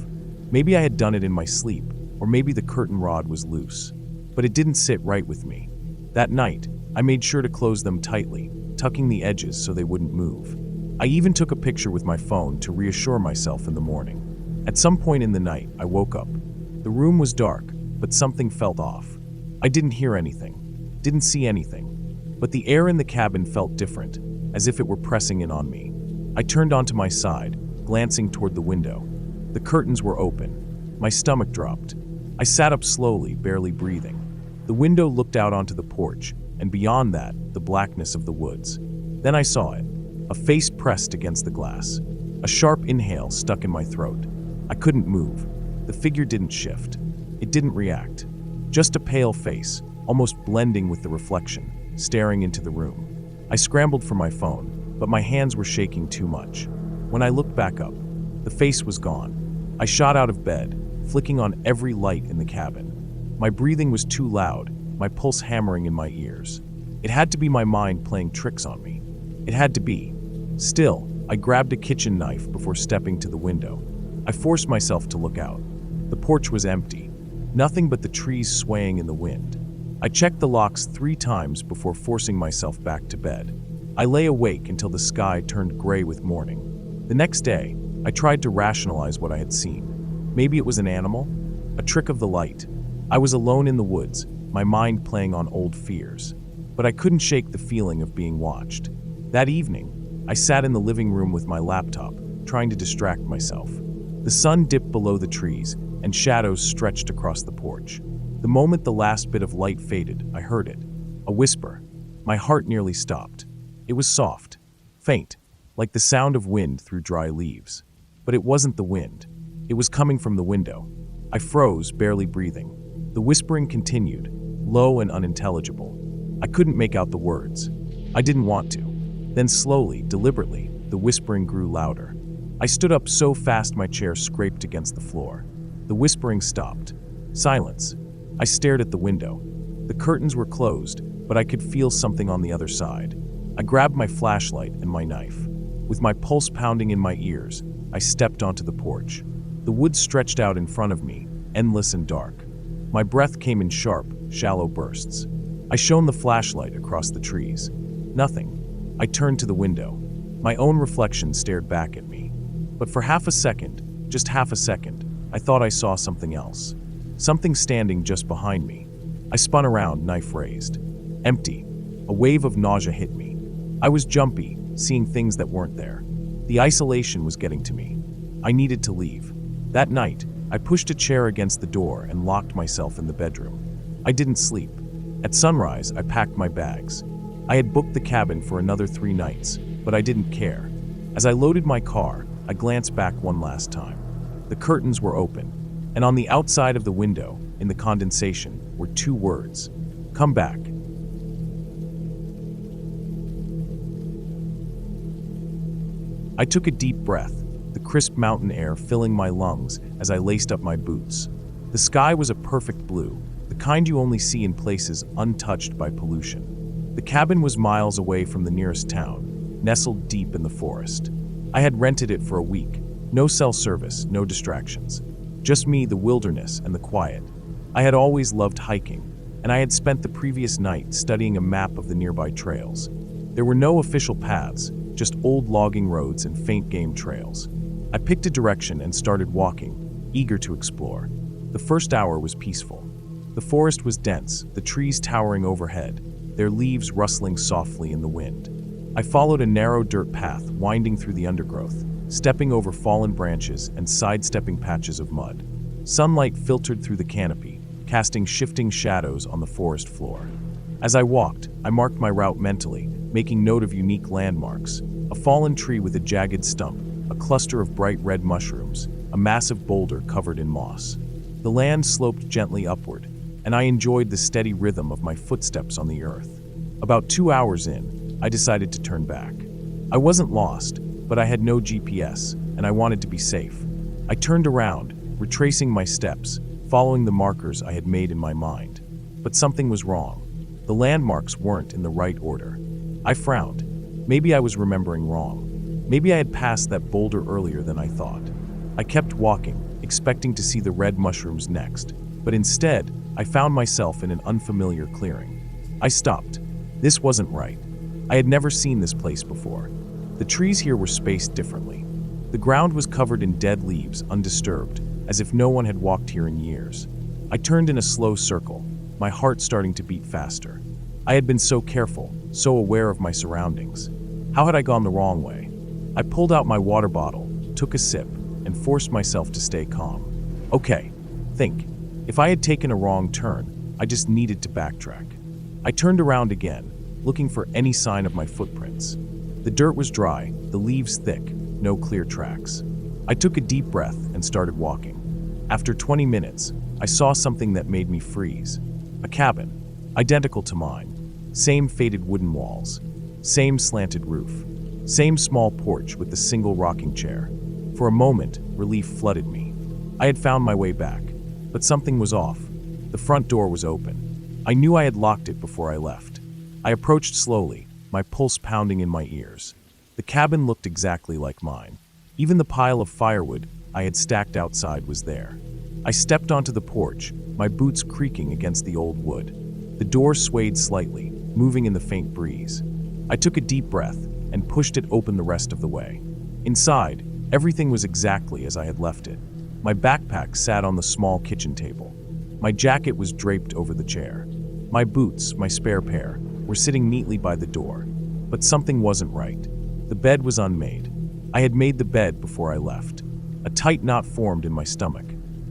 Maybe I had done it in my sleep, or maybe the curtain rod was loose. But it didn't sit right with me. That night, I made sure to close them tightly, tucking the edges so they wouldn't move. I even took a picture with my phone to reassure myself in the morning. At some point in the night, I woke up. The room was dark, but something felt off. I didn't hear anything, didn't see anything, but the air in the cabin felt different, as if it were pressing in on me. I turned onto my side, glancing toward the window. The curtains were open. My stomach dropped. I sat up slowly, barely breathing. The window looked out onto the porch, and beyond that, the blackness of the woods. Then I saw it. A face pressed against the glass. A sharp inhale stuck in my throat. I couldn't move. The figure didn't shift. It didn't react. Just a pale face, almost blending with the reflection, staring into the room. I scrambled for my phone, but my hands were shaking too much. When I looked back up, the face was gone. I shot out of bed, flicking on every light in the cabin. My breathing was too loud, my pulse hammering in my ears. It had to be my mind playing tricks on me. It had to be. Still, I grabbed a kitchen knife before stepping to the window. I forced myself to look out. The porch was empty, nothing but the trees swaying in the wind. I checked the locks 3 times before forcing myself back to bed. I lay awake until the sky turned gray with morning. The next day, I tried to rationalize what I had seen. Maybe it was an animal, a trick of the light. I was alone in the woods, my mind playing on old fears. But I couldn't shake the feeling of being watched. That evening, I sat in the living room with my laptop, trying to distract myself. The sun dipped below the trees, and shadows stretched across the porch. The moment the last bit of light faded, I heard it. A whisper. My heart nearly stopped. It was soft, faint, like the sound of wind through dry leaves. But it wasn't the wind. It was coming from the window. I froze, barely breathing. The whispering continued, low and unintelligible. I couldn't make out the words. I didn't want to. Then slowly, deliberately, the whispering grew louder. I stood up so fast my chair scraped against the floor. The whispering stopped. Silence. I stared at the window. The curtains were closed, but I could feel something on the other side. I grabbed my flashlight and my knife. With my pulse pounding in my ears, I stepped onto the porch. The woods stretched out in front of me, endless and dark. My breath came in sharp, shallow bursts. I shone the flashlight across the trees. Nothing. I turned to the window. My own reflection stared back at me. But for half a second, just half a second, I thought I saw something else. Something standing just behind me. I spun around, knife raised. Empty. A wave of nausea hit me. I was jumpy, seeing things that weren't there. The isolation was getting to me. I needed to leave. That night, I pushed a chair against the door and locked myself in the bedroom. I didn't sleep. At sunrise, I packed my bags. I had booked the cabin for another 3 nights, but I didn't care. As I loaded my car, I glanced back one last time. The curtains were open, and on the outside of the window, in the condensation, were 2 words. Come back. I took a deep breath, the crisp mountain air filling my lungs as I laced up my boots. The sky was a perfect blue, the kind you only see in places untouched by pollution. The cabin was miles away from the nearest town, nestled deep in the forest. I had rented it for a week. No cell service, no distractions. Just me, the wilderness, and the quiet. I had always loved hiking, and I had spent the previous night studying a map of the nearby trails. There were no official paths, just old logging roads and faint game trails. I picked a direction and started walking, eager to explore. The first hour was peaceful. The forest was dense, the trees towering overhead, their leaves rustling softly in the wind. I followed a narrow dirt path winding through the undergrowth, stepping over fallen branches and sidestepping patches of mud. Sunlight filtered through the canopy, casting shifting shadows on the forest floor. As I walked, I marked my route mentally, making note of unique landmarks. A fallen tree with a jagged stump, a cluster of bright red mushrooms, a massive boulder covered in moss. The land sloped gently upward, and I enjoyed the steady rhythm of my footsteps on the earth. About 2 hours in, I decided to turn back. I wasn't lost, but I had no GPS, and I wanted to be safe. I turned around, retracing my steps, following the markers I had made in my mind. But something was wrong. The landmarks weren't in the right order. I frowned. Maybe I was remembering wrong. Maybe I had passed that boulder earlier than I thought. I kept walking, expecting to see the red mushrooms next, but instead, I found myself in an unfamiliar clearing. I stopped. This wasn't right. I had never seen this place before. The trees here were spaced differently. The ground was covered in dead leaves, undisturbed, as if no one had walked here in years. I turned in a slow circle, my heart starting to beat faster. I had been so careful, so aware of my surroundings. How had I gone the wrong way? I pulled out my water bottle, took a sip, and forced myself to stay calm. Okay, think. If I had taken a wrong turn, I just needed to backtrack. I turned around again, looking for any sign of my footprints. The dirt was dry, the leaves thick, no clear tracks. I took a deep breath and started walking. After 20 minutes, I saw something that made me freeze. A cabin, identical to mine. Same faded wooden walls, same slanted roof, same small porch with the single rocking chair. For a moment, relief flooded me. I had found my way back, but something was off. The front door was open. I knew I had locked it before I left. I approached slowly, my pulse pounding in my ears. The cabin looked exactly like mine. Even the pile of firewood I had stacked outside was there. I stepped onto the porch, my boots creaking against the old wood. The door swayed slightly, moving in the faint breeze. I took a deep breath and pushed it open the rest of the way. Inside, everything was exactly as I had left it. My backpack sat on the small kitchen table. My jacket was draped over the chair. My boots, my spare pair, were sitting neatly by the door. But something wasn't right. The bed was unmade. I had made the bed before I left. A tight knot formed in my stomach.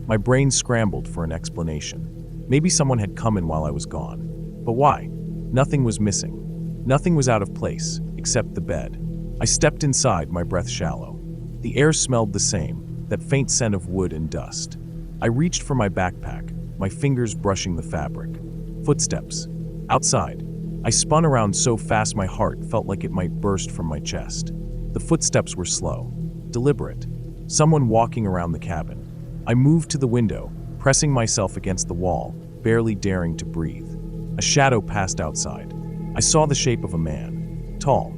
My brain scrambled for an explanation. Maybe someone had come in while I was gone. But why? Nothing was missing. Nothing was out of place, except the bed. I stepped inside, my breath shallow. The air smelled the same, that faint scent of wood and dust. I reached for my backpack, my fingers brushing the fabric. Footsteps. Outside. I spun around so fast my heart felt like it might burst from my chest. The footsteps were slow, deliberate. Someone walking around the cabin. I moved to the window, pressing myself against the wall, barely daring to breathe. A shadow passed outside. I saw the shape of a man, tall,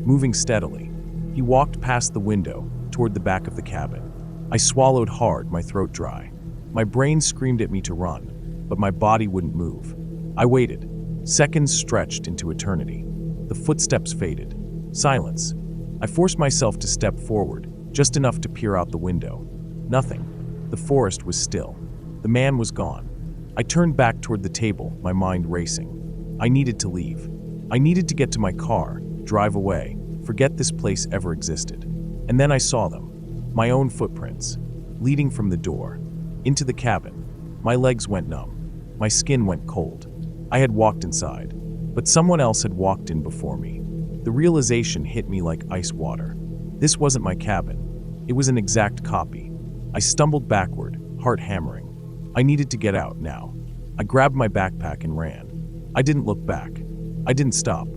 moving steadily. He walked past the window, toward the back of the cabin. I swallowed hard, my throat dry. My brain screamed at me to run, but my body wouldn't move. I waited. Seconds stretched into eternity. The footsteps faded. Silence. I forced myself to step forward, just enough to peer out the window. Nothing. The forest was still. The man was gone. I turned back toward the table, my mind racing. I needed to leave. I needed to get to my car, drive away, forget this place ever existed. And then I saw them. My own footprints, leading from the door, into the cabin. My legs went numb. My skin went cold. I had walked inside, but someone else had walked in before me. The realization hit me like ice water. This wasn't my cabin. It was an exact copy. I stumbled backward, heart hammering. I needed to get out now. I grabbed my backpack and ran. I didn't look back. I didn't stop.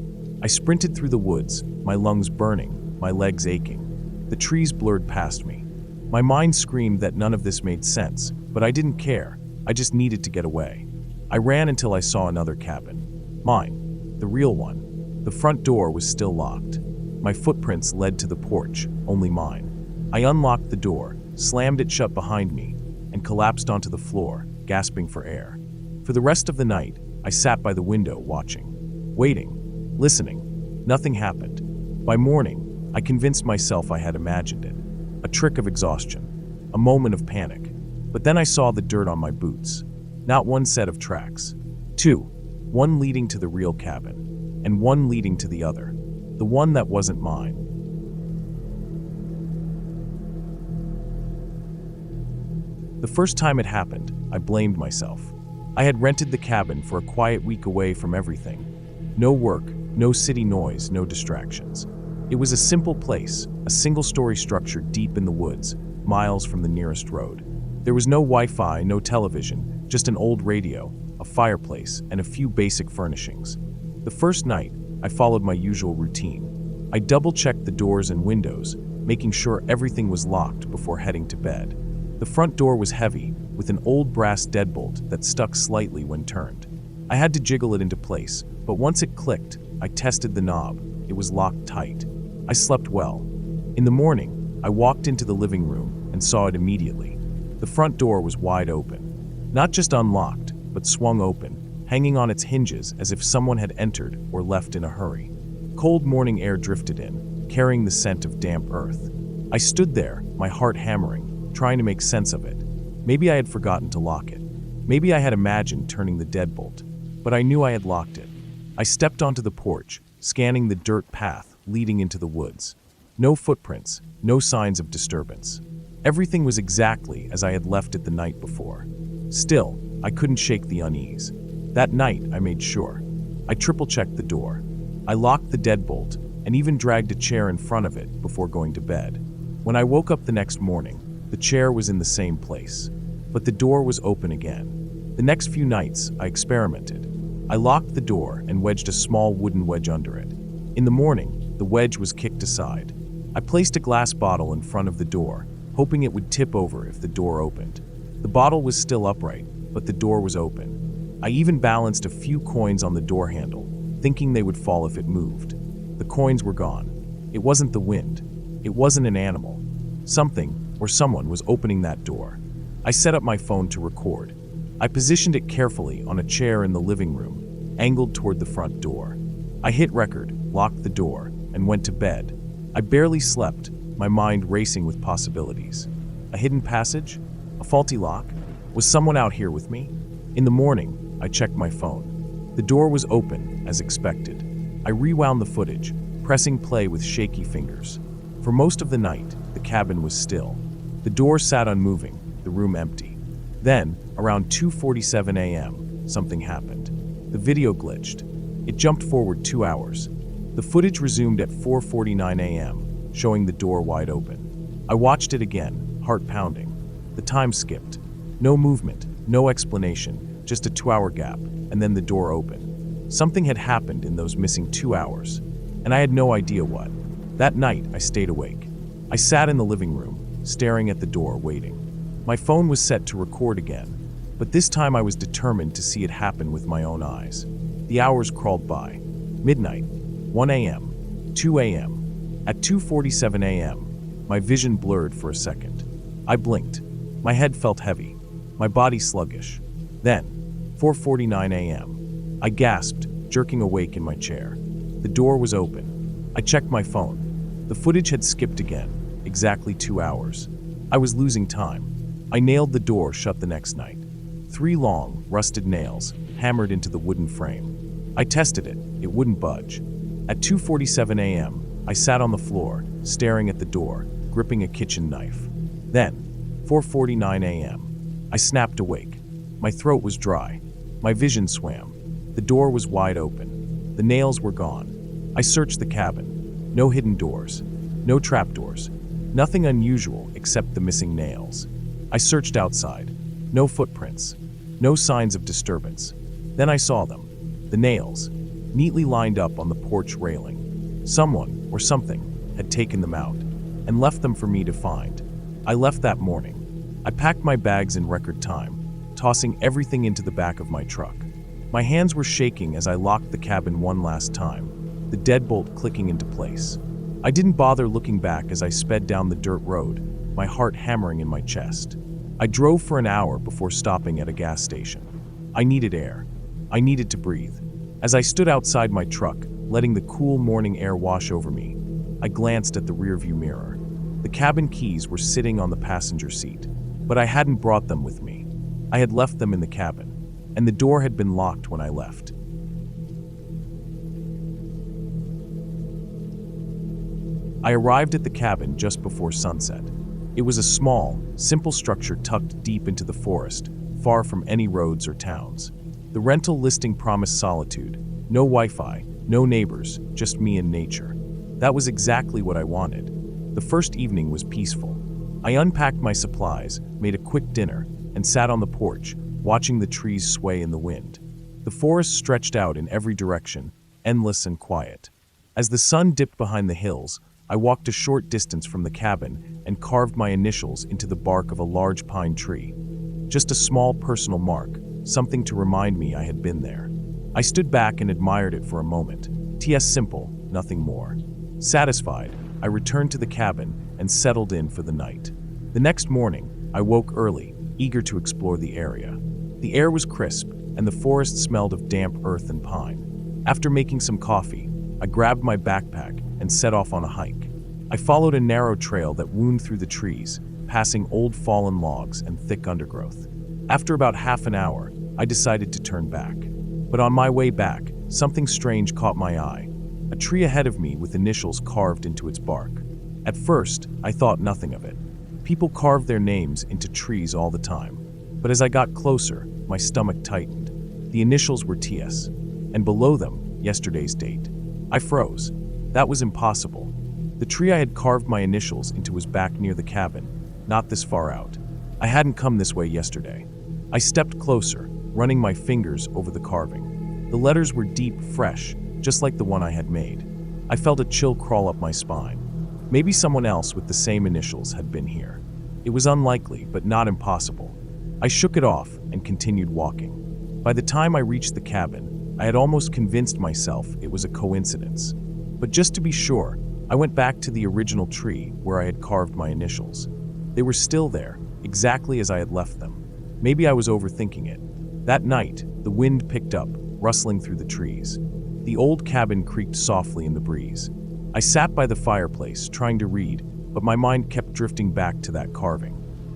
I sprinted through the woods, my lungs burning, my legs aching. The trees blurred past me. My mind screamed that none of this made sense, but I didn't care. I just needed to get away. I ran until I saw another cabin. Mine. The real one. The front door was still locked. My footprints led to the porch, only mine. I unlocked the door, slammed it shut behind me, and collapsed onto the floor, gasping for air. For the rest of the night, I sat by the window watching, waiting, listening. Nothing happened. By morning, I convinced myself I had imagined it. A trick of exhaustion. A moment of panic. But then I saw the dirt on my boots. Not one set of tracks. Two. One leading to the real cabin, and one leading to the other. The one that wasn't mine. The first time it happened, I blamed myself. I had rented the cabin for a quiet week away from everything. No work, no city noise, no distractions. It was a simple place, a single-story structure deep in the woods, miles from the nearest road. There was no Wi-Fi, no television, just an old radio, a fireplace, and a few basic furnishings. The first night, I followed my usual routine. I double-checked the doors and windows, making sure everything was locked before heading to bed. The front door was heavy, with an old brass deadbolt that stuck slightly when turned. I had to jiggle it into place, but once it clicked, I tested the knob. It was locked tight. I slept well. In the morning, I walked into the living room and saw it immediately. The front door was wide open. Not just unlocked, but swung open, hanging on its hinges as if someone had entered or left in a hurry. Cold morning air drifted in, carrying the scent of damp earth. I stood there, my heart hammering, trying to make sense of it. Maybe I had forgotten to lock it. Maybe I had imagined turning the deadbolt, but I knew I had locked it. I stepped onto the porch, scanning the dirt path leading into the woods. No footprints, no signs of disturbance. Everything was exactly as I had left it the night before. Still, I couldn't shake the unease. That night, I made sure. I triple-checked the door. I locked the deadbolt and even dragged a chair in front of it before going to bed. When I woke up the next morning, the chair was in the same place, but the door was open again. The next few nights, I experimented. I locked the door and wedged a small wooden wedge under it. In the morning, the wedge was kicked aside. I placed a glass bottle in front of the door, hoping it would tip over if the door opened. The bottle was still upright, but the door was open. I even balanced a few coins on the door handle. thinking they would fall if it moved. The coins were gone. It wasn't the wind. It wasn't an animal. Something or someone was opening that door. I set up my phone to record. I positioned it carefully on a chair in the living room, angled toward the front door. I hit record, locked the door, and went to bed. I barely slept, my mind racing with possibilities. A hidden passage? A faulty lock? Was someone out here with me? In the morning, I checked my phone. The door was open, as expected. I rewound the footage, pressing play with shaky fingers. For most of the night, the cabin was still. The door sat unmoving, the room empty. Then, around 2:47 a.m., something happened. The video glitched. It jumped forward 2 hours. The footage resumed at 4:49 a.m., showing the door wide open. I watched it again, heart pounding. The time skipped. No movement, no explanation, just a 2-hour gap, and then the door opened. Something had happened in those missing 2 hours, and I had no idea what. That night, I stayed awake. I sat in the living room, staring at the door, waiting. My phone was set to record again, but this time I was determined to see it happen with my own eyes. The hours crawled by. Midnight, 1 a.m., 2 a.m. At 2:47 a.m., my vision blurred for a second. I blinked. My head felt heavy, my body sluggish. Then, 4:49 a.m., I gasped, jerking awake in my chair. The door was open. I checked my phone. The footage had skipped again, exactly 2 hours. I was losing time. I nailed the door shut the next night. 3 long, rusted nails hammered into the wooden frame. I tested it. It wouldn't budge. At 2:47 a.m., I sat on the floor, staring at the door, gripping a kitchen knife. Then, 4:49 a.m., I snapped awake. My throat was dry. My vision swam. The door was wide open. The nails were gone. I searched the cabin. No hidden doors. No trapdoors. Nothing unusual except the missing nails. I searched outside. No footprints. No signs of disturbance. Then I saw them. The nails, neatly lined up on the porch railing. Someone, or something, had taken them out and left them for me to find. I left that morning. I packed my bags in record time, tossing everything into the back of my truck. My hands were shaking as I locked the cabin one last time, the deadbolt clicking into place. I didn't bother looking back as I sped down the dirt road, my heart hammering in my chest. I drove for an hour before stopping at a gas station. I needed air. I needed to breathe. As I stood outside my truck, letting the cool morning air wash over me, I glanced at the rearview mirror. The cabin keys were sitting on the passenger seat, but I hadn't brought them with me. I had left them in the cabin, and the door had been locked when I left. I arrived at the cabin just before sunset. It was a small, simple structure tucked deep into the forest, far from any roads or towns. The rental listing promised solitude. No Wi-Fi, no neighbors, just me and nature. That was exactly what I wanted. The first evening was peaceful. I unpacked my supplies, made a quick dinner, and sat on the porch, watching the trees sway in the wind. The forest stretched out in every direction, endless and quiet. As the sun dipped behind the hills, I walked a short distance from the cabin and carved my initials into the bark of a large pine tree. Just a small personal mark, something to remind me I had been there. I stood back and admired it for a moment. T.S. simple, nothing more. Satisfied, I returned to the cabin and settled in for the night. The next morning, I woke early, eager to explore the area. The air was crisp, and the forest smelled of damp earth and pine. After making some coffee, I grabbed my backpack and set off on a hike. I followed a narrow trail that wound through the trees, passing old fallen logs and thick undergrowth. After about half an hour, I decided to turn back. But on my way back, something strange caught my eye. A tree ahead of me with initials carved into its bark. At first, I thought nothing of it. People carve their names into trees all the time. But as I got closer, my stomach tightened. The initials were TS, and below them, yesterday's date. I froze. That was impossible. The tree I had carved my initials into was back near the cabin, not this far out. I hadn't come this way yesterday. I stepped closer, running my fingers over the carving. The letters were deep, fresh, just like the one I had made. I felt a chill crawl up my spine. Maybe someone else with the same initials had been here. It was unlikely, but not impossible. I shook it off and continued walking. By the time I reached the cabin, I had almost convinced myself it was a coincidence. But just to be sure, I went back to the original tree where I had carved my initials. They were still there, exactly as I had left them. Maybe I was overthinking it. That night, the wind picked up, rustling through the trees. The old cabin creaked softly in the breeze. I sat by the fireplace, trying to read, but my mind kept drifting back to that carving.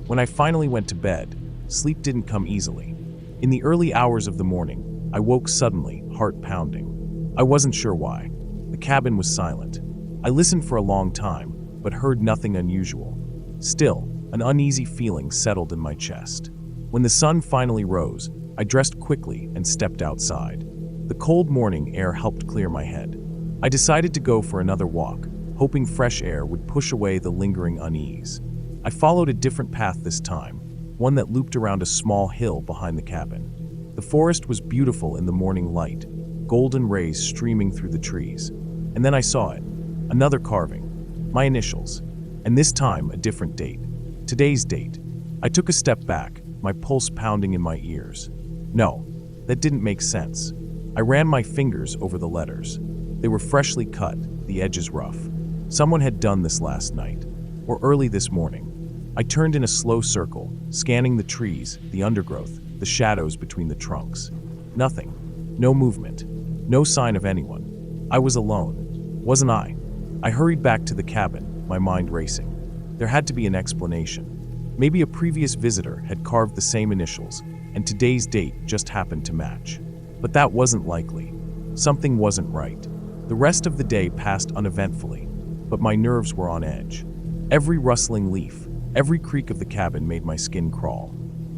When I finally went to bed, sleep didn't come easily. In the early hours of the morning, I woke suddenly, heart pounding. I wasn't sure why. The cabin was silent. I listened for a long time, but heard nothing unusual. Still, an uneasy feeling settled in my chest. When the sun finally rose, I dressed quickly and stepped outside. The cold morning air helped clear my head. I decided to go for another walk, hoping fresh air would push away the lingering unease. I followed a different path this time, one that looped around a small hill behind the cabin. The forest was beautiful in the morning light, golden rays streaming through the trees. And then I saw it, another carving, my initials, and this time a different date, today's date. I took a step back, my pulse pounding in my ears. No, that didn't make sense. I ran my fingers over the letters. They were freshly cut, the edges rough. Someone had done this last night, or early this morning. I turned in a slow circle, scanning the trees, the undergrowth, the shadows between the trunks. Nothing. No movement. No sign of anyone. I was alone. Wasn't I? I hurried back to the cabin, my mind racing. There had to be an explanation. Maybe a previous visitor had carved the same initials, and today's date just happened to match. But that wasn't likely. Something wasn't right. The rest of the day passed uneventfully, but my nerves were on edge. Every rustling leaf, every creak of the cabin made my skin crawl.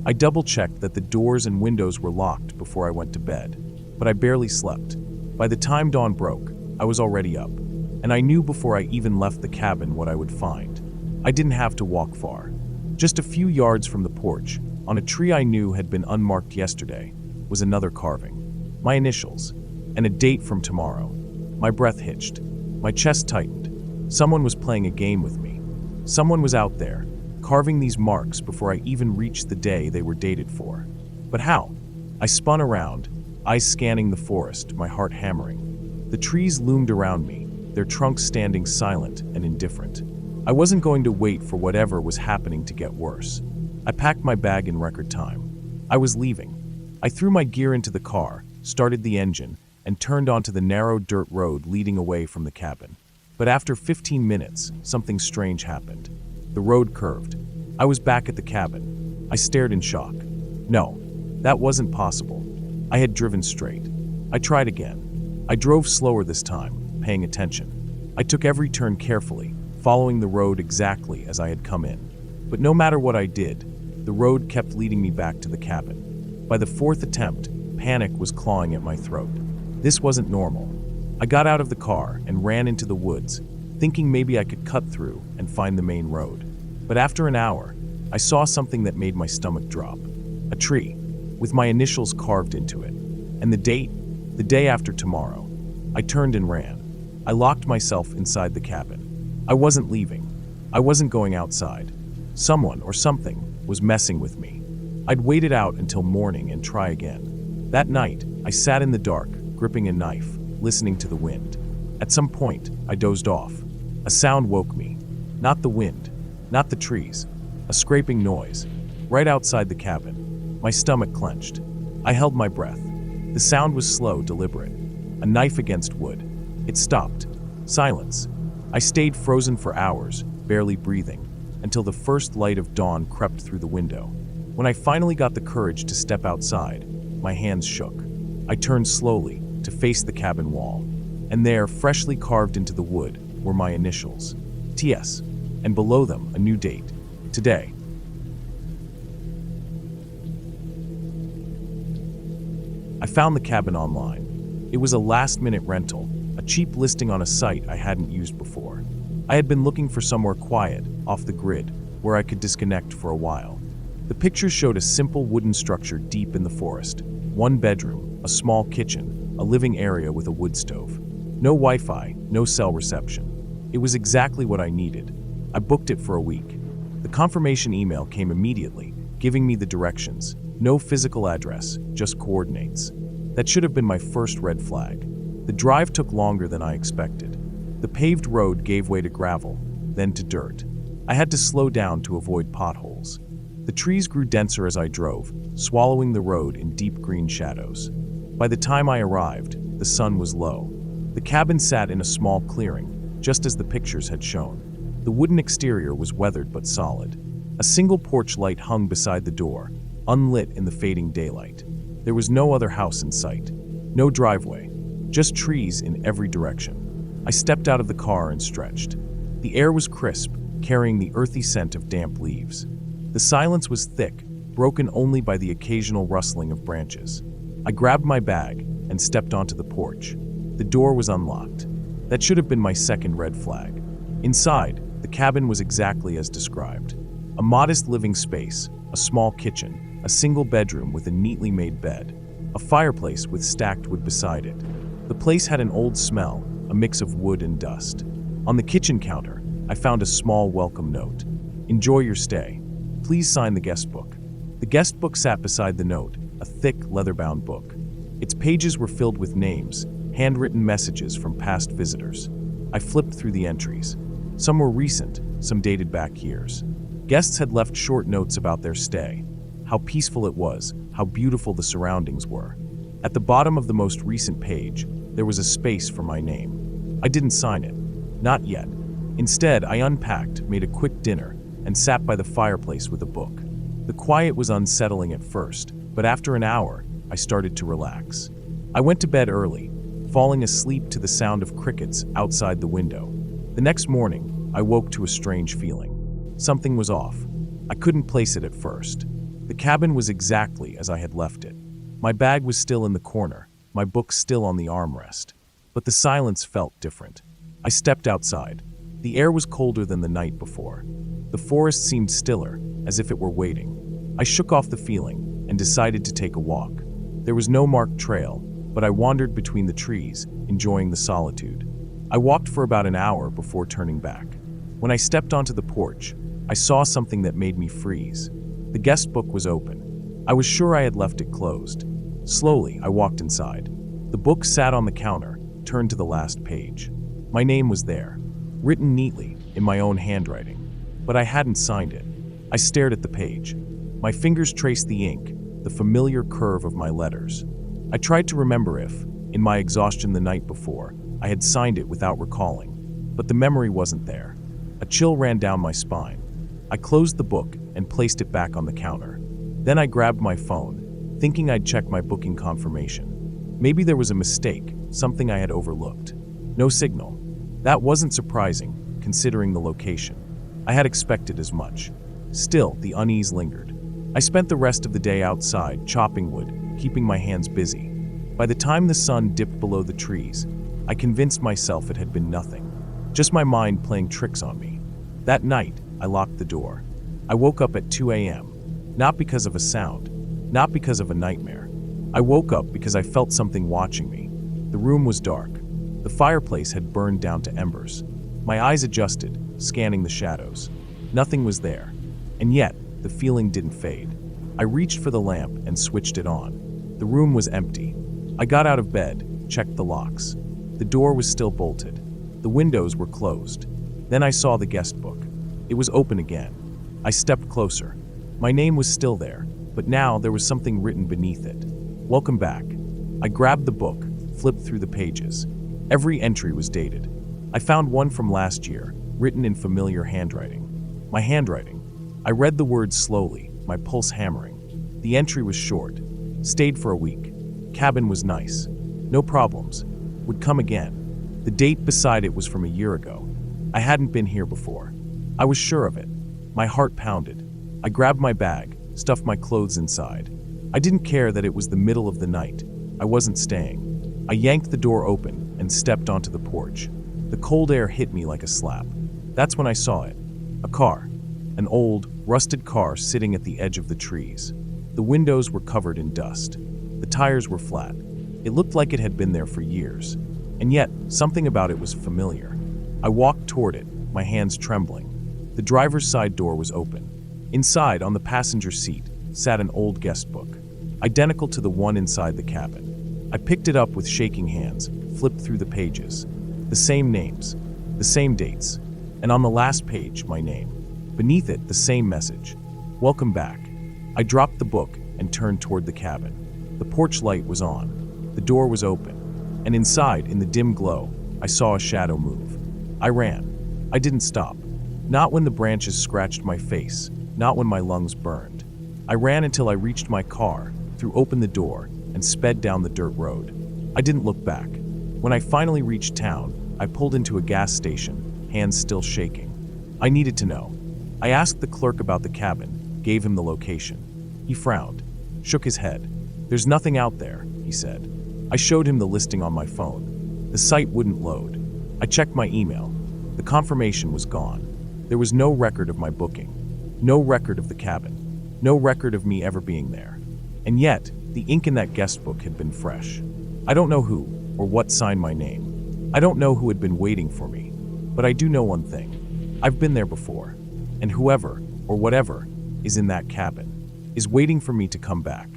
I double-checked that the doors and windows were locked before I went to bed, but I barely slept. By the time dawn broke, I was already up, and I knew before I even left the cabin what I would find. I didn't have to walk far. Just a few yards from the porch, on a tree I knew had been unmarked yesterday, was another carving. My initials, and a date from tomorrow. My breath hitched. My chest tightened. Someone was playing a game with me. Someone was out there, carving these marks before I even reached the day they were dated for. But how? I spun around, eyes scanning the forest, my heart hammering. The trees loomed around me, their trunks standing silent and indifferent. I wasn't going to wait for whatever was happening to get worse. I packed my bag in record time. I was leaving. I threw my gear into the car, started the engine, and turned onto the narrow dirt road leading away from the cabin. But after 15 minutes, something strange happened. The road curved. I was back at the cabin. I stared in shock. No, that wasn't possible. I had driven straight. I tried again. I drove slower this time, paying attention. I took every turn carefully, following the road exactly as I had come in. But no matter what I did, the road kept leading me back to the cabin. By the fourth attempt, panic was clawing at my throat. This wasn't normal. I got out of the car and ran into the woods, thinking maybe I could cut through and find the main road. But after an hour, I saw something that made my stomach drop. A tree, with my initials carved into it. And the date? The day after tomorrow. I turned and ran. I locked myself inside the cabin. I wasn't leaving. I wasn't going outside. Someone or something was messing with me. I'd wait it out until morning and try again. That night, I sat in the dark, gripping a knife, listening to the wind. At some point, I dozed off. A sound woke me. Not the wind, not the trees. A scraping noise. Right outside the cabin. My stomach clenched. I held my breath. The sound was slow, deliberate. A knife against wood. It stopped. Silence. I stayed frozen for hours, barely breathing, until the first light of dawn crept through the window. When I finally got the courage to step outside, my hands shook. I turned slowly to face the cabin wall, and there, freshly carved into the wood, were my initials, TS, and below them a new date, today. I found the cabin online. It was a last-minute rental, a cheap listing on a site I hadn't used before. I had been looking for somewhere quiet, off the grid, where I could disconnect for a while. The pictures showed a simple wooden structure deep in the forest. One bedroom, a small kitchen, a living area with a wood stove. No Wi-Fi, no cell reception. It was exactly what I needed. I booked it for a week. The confirmation email came immediately, giving me the directions. No physical address, just coordinates. That should have been my first red flag. The drive took longer than I expected. The paved road gave way to gravel, then to dirt. I had to slow down to avoid potholes. The trees grew denser as I drove, swallowing the road in deep green shadows. By the time I arrived, the sun was low. The cabin sat in a small clearing, just as the pictures had shown. The wooden exterior was weathered but solid. A single porch light hung beside the door, unlit in the fading daylight. There was no other house in sight, no driveway, just trees in every direction. I stepped out of the car and stretched. The air was crisp, carrying the earthy scent of damp leaves. The silence was thick, broken only by the occasional rustling of branches. I grabbed my bag and stepped onto the porch. The door was unlocked. That should have been my second red flag. Inside, the cabin was exactly as described. A modest living space, a small kitchen, a single bedroom with a neatly made bed, a fireplace with stacked wood beside it. The place had an old smell, a mix of wood and dust. On the kitchen counter, I found a small welcome note. "Enjoy your stay. Please sign the guest book." The guest book sat beside the note, a thick, leather-bound book. Its pages were filled with names, handwritten messages from past visitors. I flipped through the entries. Some were recent, some dated back years. Guests had left short notes about their stay, how peaceful it was, how beautiful the surroundings were. At the bottom of the most recent page, there was a space for my name. I didn't sign it. Not yet. Instead, I unpacked, made a quick dinner, and sat by the fireplace with a book. The quiet was unsettling at first, but after an hour, I started to relax. I went to bed early, falling asleep to the sound of crickets outside the window. The next morning, I woke to a strange feeling. Something was off. I couldn't place it at first. The cabin was exactly as I had left it. My bag was still in the corner, my book still on the armrest. But the silence felt different. I stepped outside. The air was colder than the night before. The forest seemed stiller, as if it were waiting. I shook off the feeling and decided to take a walk. There was no marked trail, but I wandered between the trees, enjoying the solitude. I walked for about an hour before turning back. When I stepped onto the porch, I saw something that made me freeze. The guest book was open. I was sure I had left it closed. Slowly, I walked inside. The book sat on the counter, turned to the last page. My name was there, written neatly, in my own handwriting. But I hadn't signed it. I stared at the page. My fingers traced the ink, the familiar curve of my letters. I tried to remember if, in my exhaustion the night before, I had signed it without recalling. But the memory wasn't there. A chill ran down my spine. I closed the book and placed it back on the counter. Then I grabbed my phone, thinking I'd check my booking confirmation. Maybe there was a mistake, something I had overlooked. No signal. That wasn't surprising, considering the location. I had expected as much. Still, the unease lingered. I spent the rest of the day outside, chopping wood, keeping my hands busy. By the time the sun dipped below the trees, I convinced myself it had been nothing. Just my mind playing tricks on me. That night, I locked the door. I woke up at 2 a.m., not because of a sound, not because of a nightmare. I woke up because I felt something watching me. The room was dark. The fireplace had burned down to embers. My eyes adjusted, scanning the shadows. Nothing was there. And yet, the feeling didn't fade. I reached for the lamp and switched it on. The room was empty. I got out of bed, checked the locks. The door was still bolted. The windows were closed. Then I saw the guest book. It was open again. I stepped closer. My name was still there, but now there was something written beneath it. "Welcome back." I grabbed the book, flipped through the pages. Every entry was dated. I found one from last year, written in familiar handwriting. My handwriting. I read the words slowly, my pulse hammering. The entry was short. Stayed for a week. Cabin was nice. No problems. Would come again. The date beside it was from a year ago. I hadn't been here before. I was sure of it. My heart pounded. I grabbed my bag, stuffed my clothes inside. I didn't care that it was the middle of the night. I wasn't staying. I yanked the door open and stepped onto the porch. The cold air hit me like a slap. That's when I saw it. A car. An old, rusted car sitting at the edge of the trees. The windows were covered in dust. The tires were flat. It looked like it had been there for years. And yet, something about it was familiar. I walked toward it, my hands trembling. The driver's side door was open. Inside, on the passenger seat, sat an old guest book, identical to the one inside the cabin. I picked it up with shaking hands, flipped through the pages. The same names, the same dates, and on the last page, my name. Beneath it, the same message. Welcome back. I dropped the book and turned toward the cabin. The porch light was on. The door was open. And inside, in the dim glow, I saw a shadow move. I ran. I didn't stop. Not when the branches scratched my face, not when my lungs burned. I ran until I reached my car, threw open the door, and sped down the dirt road. I didn't look back. When I finally reached town, I pulled into a gas station, hands still shaking. I needed to know. I asked the clerk about the cabin, gave him the location. He frowned, shook his head. There's nothing out there, he said. I showed him the listing on my phone. The site wouldn't load. I checked my email. The confirmation was gone. There was no record of my booking, no record of the cabin, no record of me ever being there. And yet, the ink in that guest book had been fresh. I don't know who or what signed my name. I don't know who had been waiting for me. But I do know one thing. I've been there before. And whoever, or whatever, is in that cabin, is waiting for me to come back.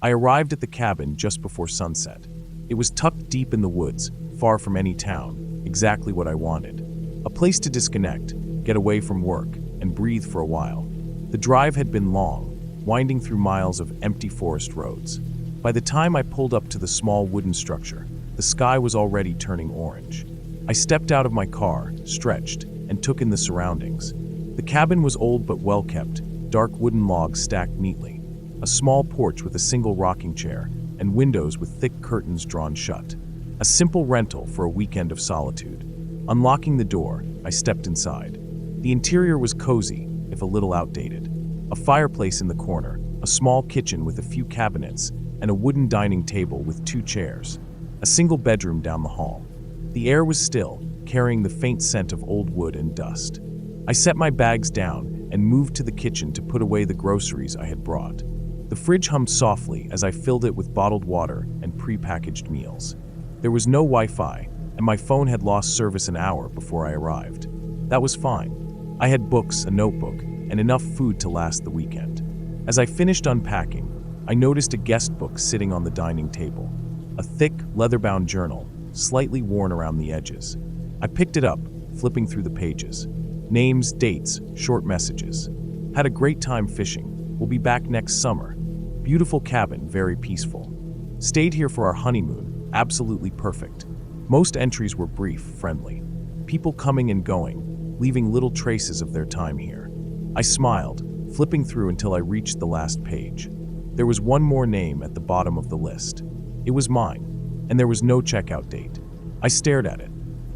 I arrived at the cabin just before sunset. It was tucked deep in the woods, far from any town, exactly what I wanted. A place to disconnect, get away from work, and breathe for a while. The drive had been long, winding through miles of empty forest roads. By the time I pulled up to the small wooden structure, the sky was already turning orange. I stepped out of my car, stretched, and took in the surroundings. The cabin was old but well kept, dark wooden logs stacked neatly, a small porch with a single rocking chair, and windows with thick curtains drawn shut. A simple rental for a weekend of solitude. Unlocking the door, I stepped inside. The interior was cozy, if a little outdated. A fireplace in the corner, a small kitchen with a few cabinets, and a wooden dining table with 2 chairs. A single bedroom down the hall. The air was still, carrying the faint scent of old wood and dust. I set my bags down and moved to the kitchen to put away the groceries I had brought. The fridge hummed softly as I filled it with bottled water and pre-packaged meals. There was no Wi-Fi, and my phone had lost service an hour before I arrived. That was fine. I had books, a notebook, and enough food to last the weekend. As I finished unpacking, I noticed a guest book sitting on the dining table. A thick, leather-bound journal, slightly worn around the edges. I picked it up, flipping through the pages. Names, dates, short messages. Had a great time fishing. We'll be back next summer. Beautiful cabin, very peaceful. Stayed here for our honeymoon, absolutely perfect. Most entries were brief, friendly. People coming and going, leaving little traces of their time here. I smiled, flipping through until I reached the last page. There was one more name at the bottom of the list. It was mine, and there was no checkout date. I stared at it.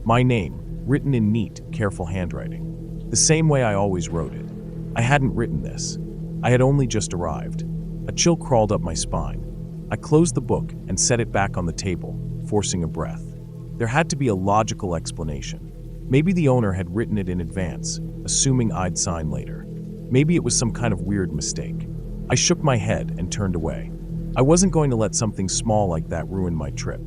My name, written in neat, careful handwriting. The same way I always wrote it. I hadn't written this. I had only just arrived. A chill crawled up my spine. I closed the book and set it back on the table, forcing a breath. There had to be a logical explanation. Maybe the owner had written it in advance, assuming I'd sign later. Maybe it was some kind of weird mistake. I shook my head and turned away. I wasn't going to let something small like that ruin my trip.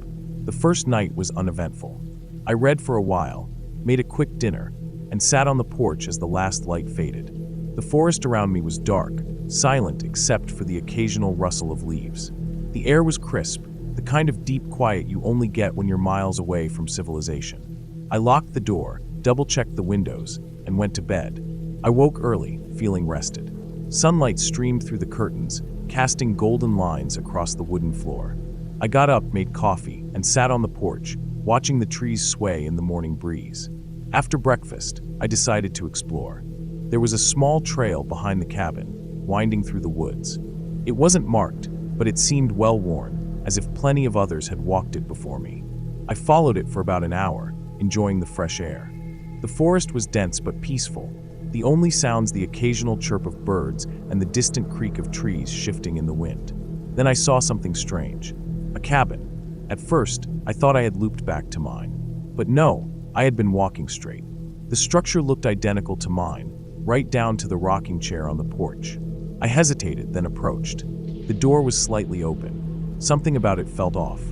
The first night was uneventful. I read for a while, made a quick dinner, and sat on the porch as the last light faded. The forest around me was dark, silent except for the occasional rustle of leaves. The air was crisp, the kind of deep quiet you only get when you're miles away from civilization. I locked the door, double-checked the windows, and went to bed. I woke early, feeling rested. Sunlight streamed through the curtains, casting golden lines across the wooden floor. I got up, made coffee, and sat on the porch, watching the trees sway in the morning breeze. After breakfast, I decided to explore. There was a small trail behind the cabin, winding through the woods. It wasn't marked, but it seemed well-worn, as if plenty of others had walked it before me. I followed it for about an hour, enjoying the fresh air. The forest was dense but peaceful, the only sounds the occasional chirp of birds and the distant creak of trees shifting in the wind. Then I saw something strange. A cabin. At first, I thought I had looped back to mine. But no, I had been walking straight. The structure looked identical to mine, right down to the rocking chair on the porch. I hesitated, then approached. The door was slightly open. Something about it felt off.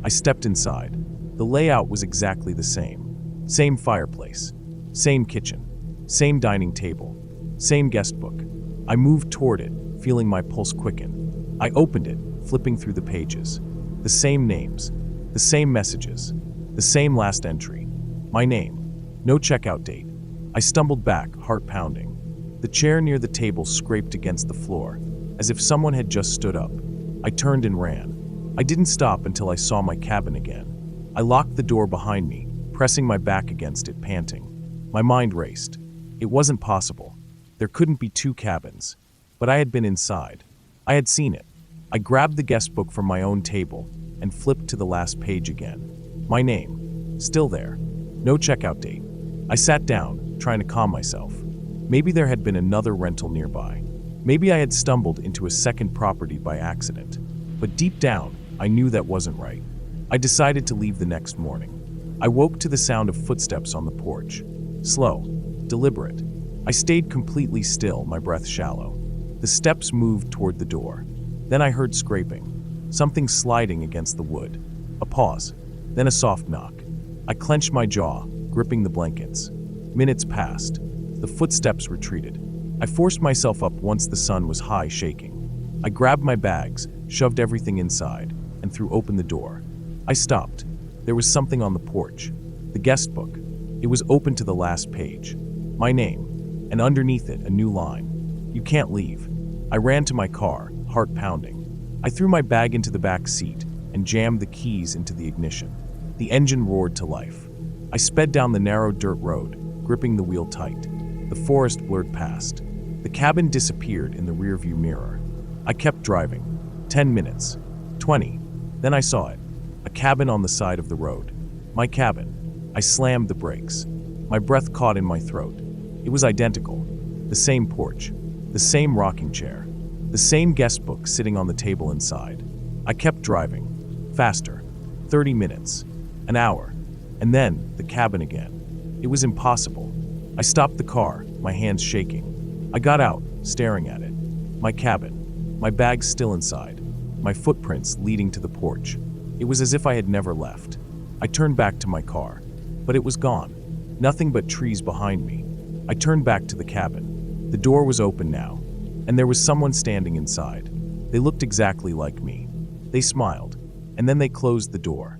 I stepped inside. The layout was exactly the same. Same fireplace. Same kitchen. Same dining table. Same guest book. I moved toward it, feeling my pulse quicken. I opened it, flipping through the pages. The same names, the same messages, the same last entry. My name, no checkout date. I stumbled back, heart pounding. The chair near the table scraped against the floor, as if someone had just stood up. I turned and ran. I didn't stop until I saw my cabin again. I locked the door behind me, pressing my back against it, panting. My mind raced. It wasn't possible. There couldn't be two cabins. But I had been inside. I had seen it. I grabbed the guest book from my own table and flipped to the last page again. My name, still there. No checkout date. I sat down, trying to calm myself. Maybe there had been another rental nearby. Maybe I had stumbled into a second property by accident. But deep down, I knew that wasn't right. I decided to leave the next morning. I woke to the sound of footsteps on the porch. Slow, deliberate. I stayed completely still, my breath shallow. The steps moved toward the door. Then I heard scraping, something sliding against the wood. A pause, then a soft knock. I clenched my jaw, gripping the blankets. Minutes passed. The footsteps retreated. I forced myself up once the sun was high, shaking. I grabbed my bags, shoved everything inside, and threw open the door. I stopped. There was something on the porch. The guest book. It was open to the last page. My name, and underneath it, a new line. You can't leave. I ran to my car, heart pounding. I threw my bag into the back seat and jammed the keys into the ignition. The engine roared to life. I sped down the narrow dirt road, gripping the wheel tight. The forest blurred past. The cabin disappeared in the rearview mirror. I kept driving. 10 minutes. 20. Then I saw it. A cabin on the side of the road. My cabin. I slammed the brakes. My breath caught in my throat. It was identical. The same porch. The same rocking chair. The same guest book sitting on the table inside. I kept driving. Faster. 30 minutes. An hour. And then, the cabin again. It was impossible. I stopped the car, my hands shaking. I got out, staring at it. My cabin. My bags still inside. My footprints leading to the porch. It was as if I had never left. I turned back to my car. But it was gone. Nothing but trees behind me. I turned back to the cabin. The door was open now. And there was someone standing inside. They looked exactly like me. They smiled. And then they closed the door.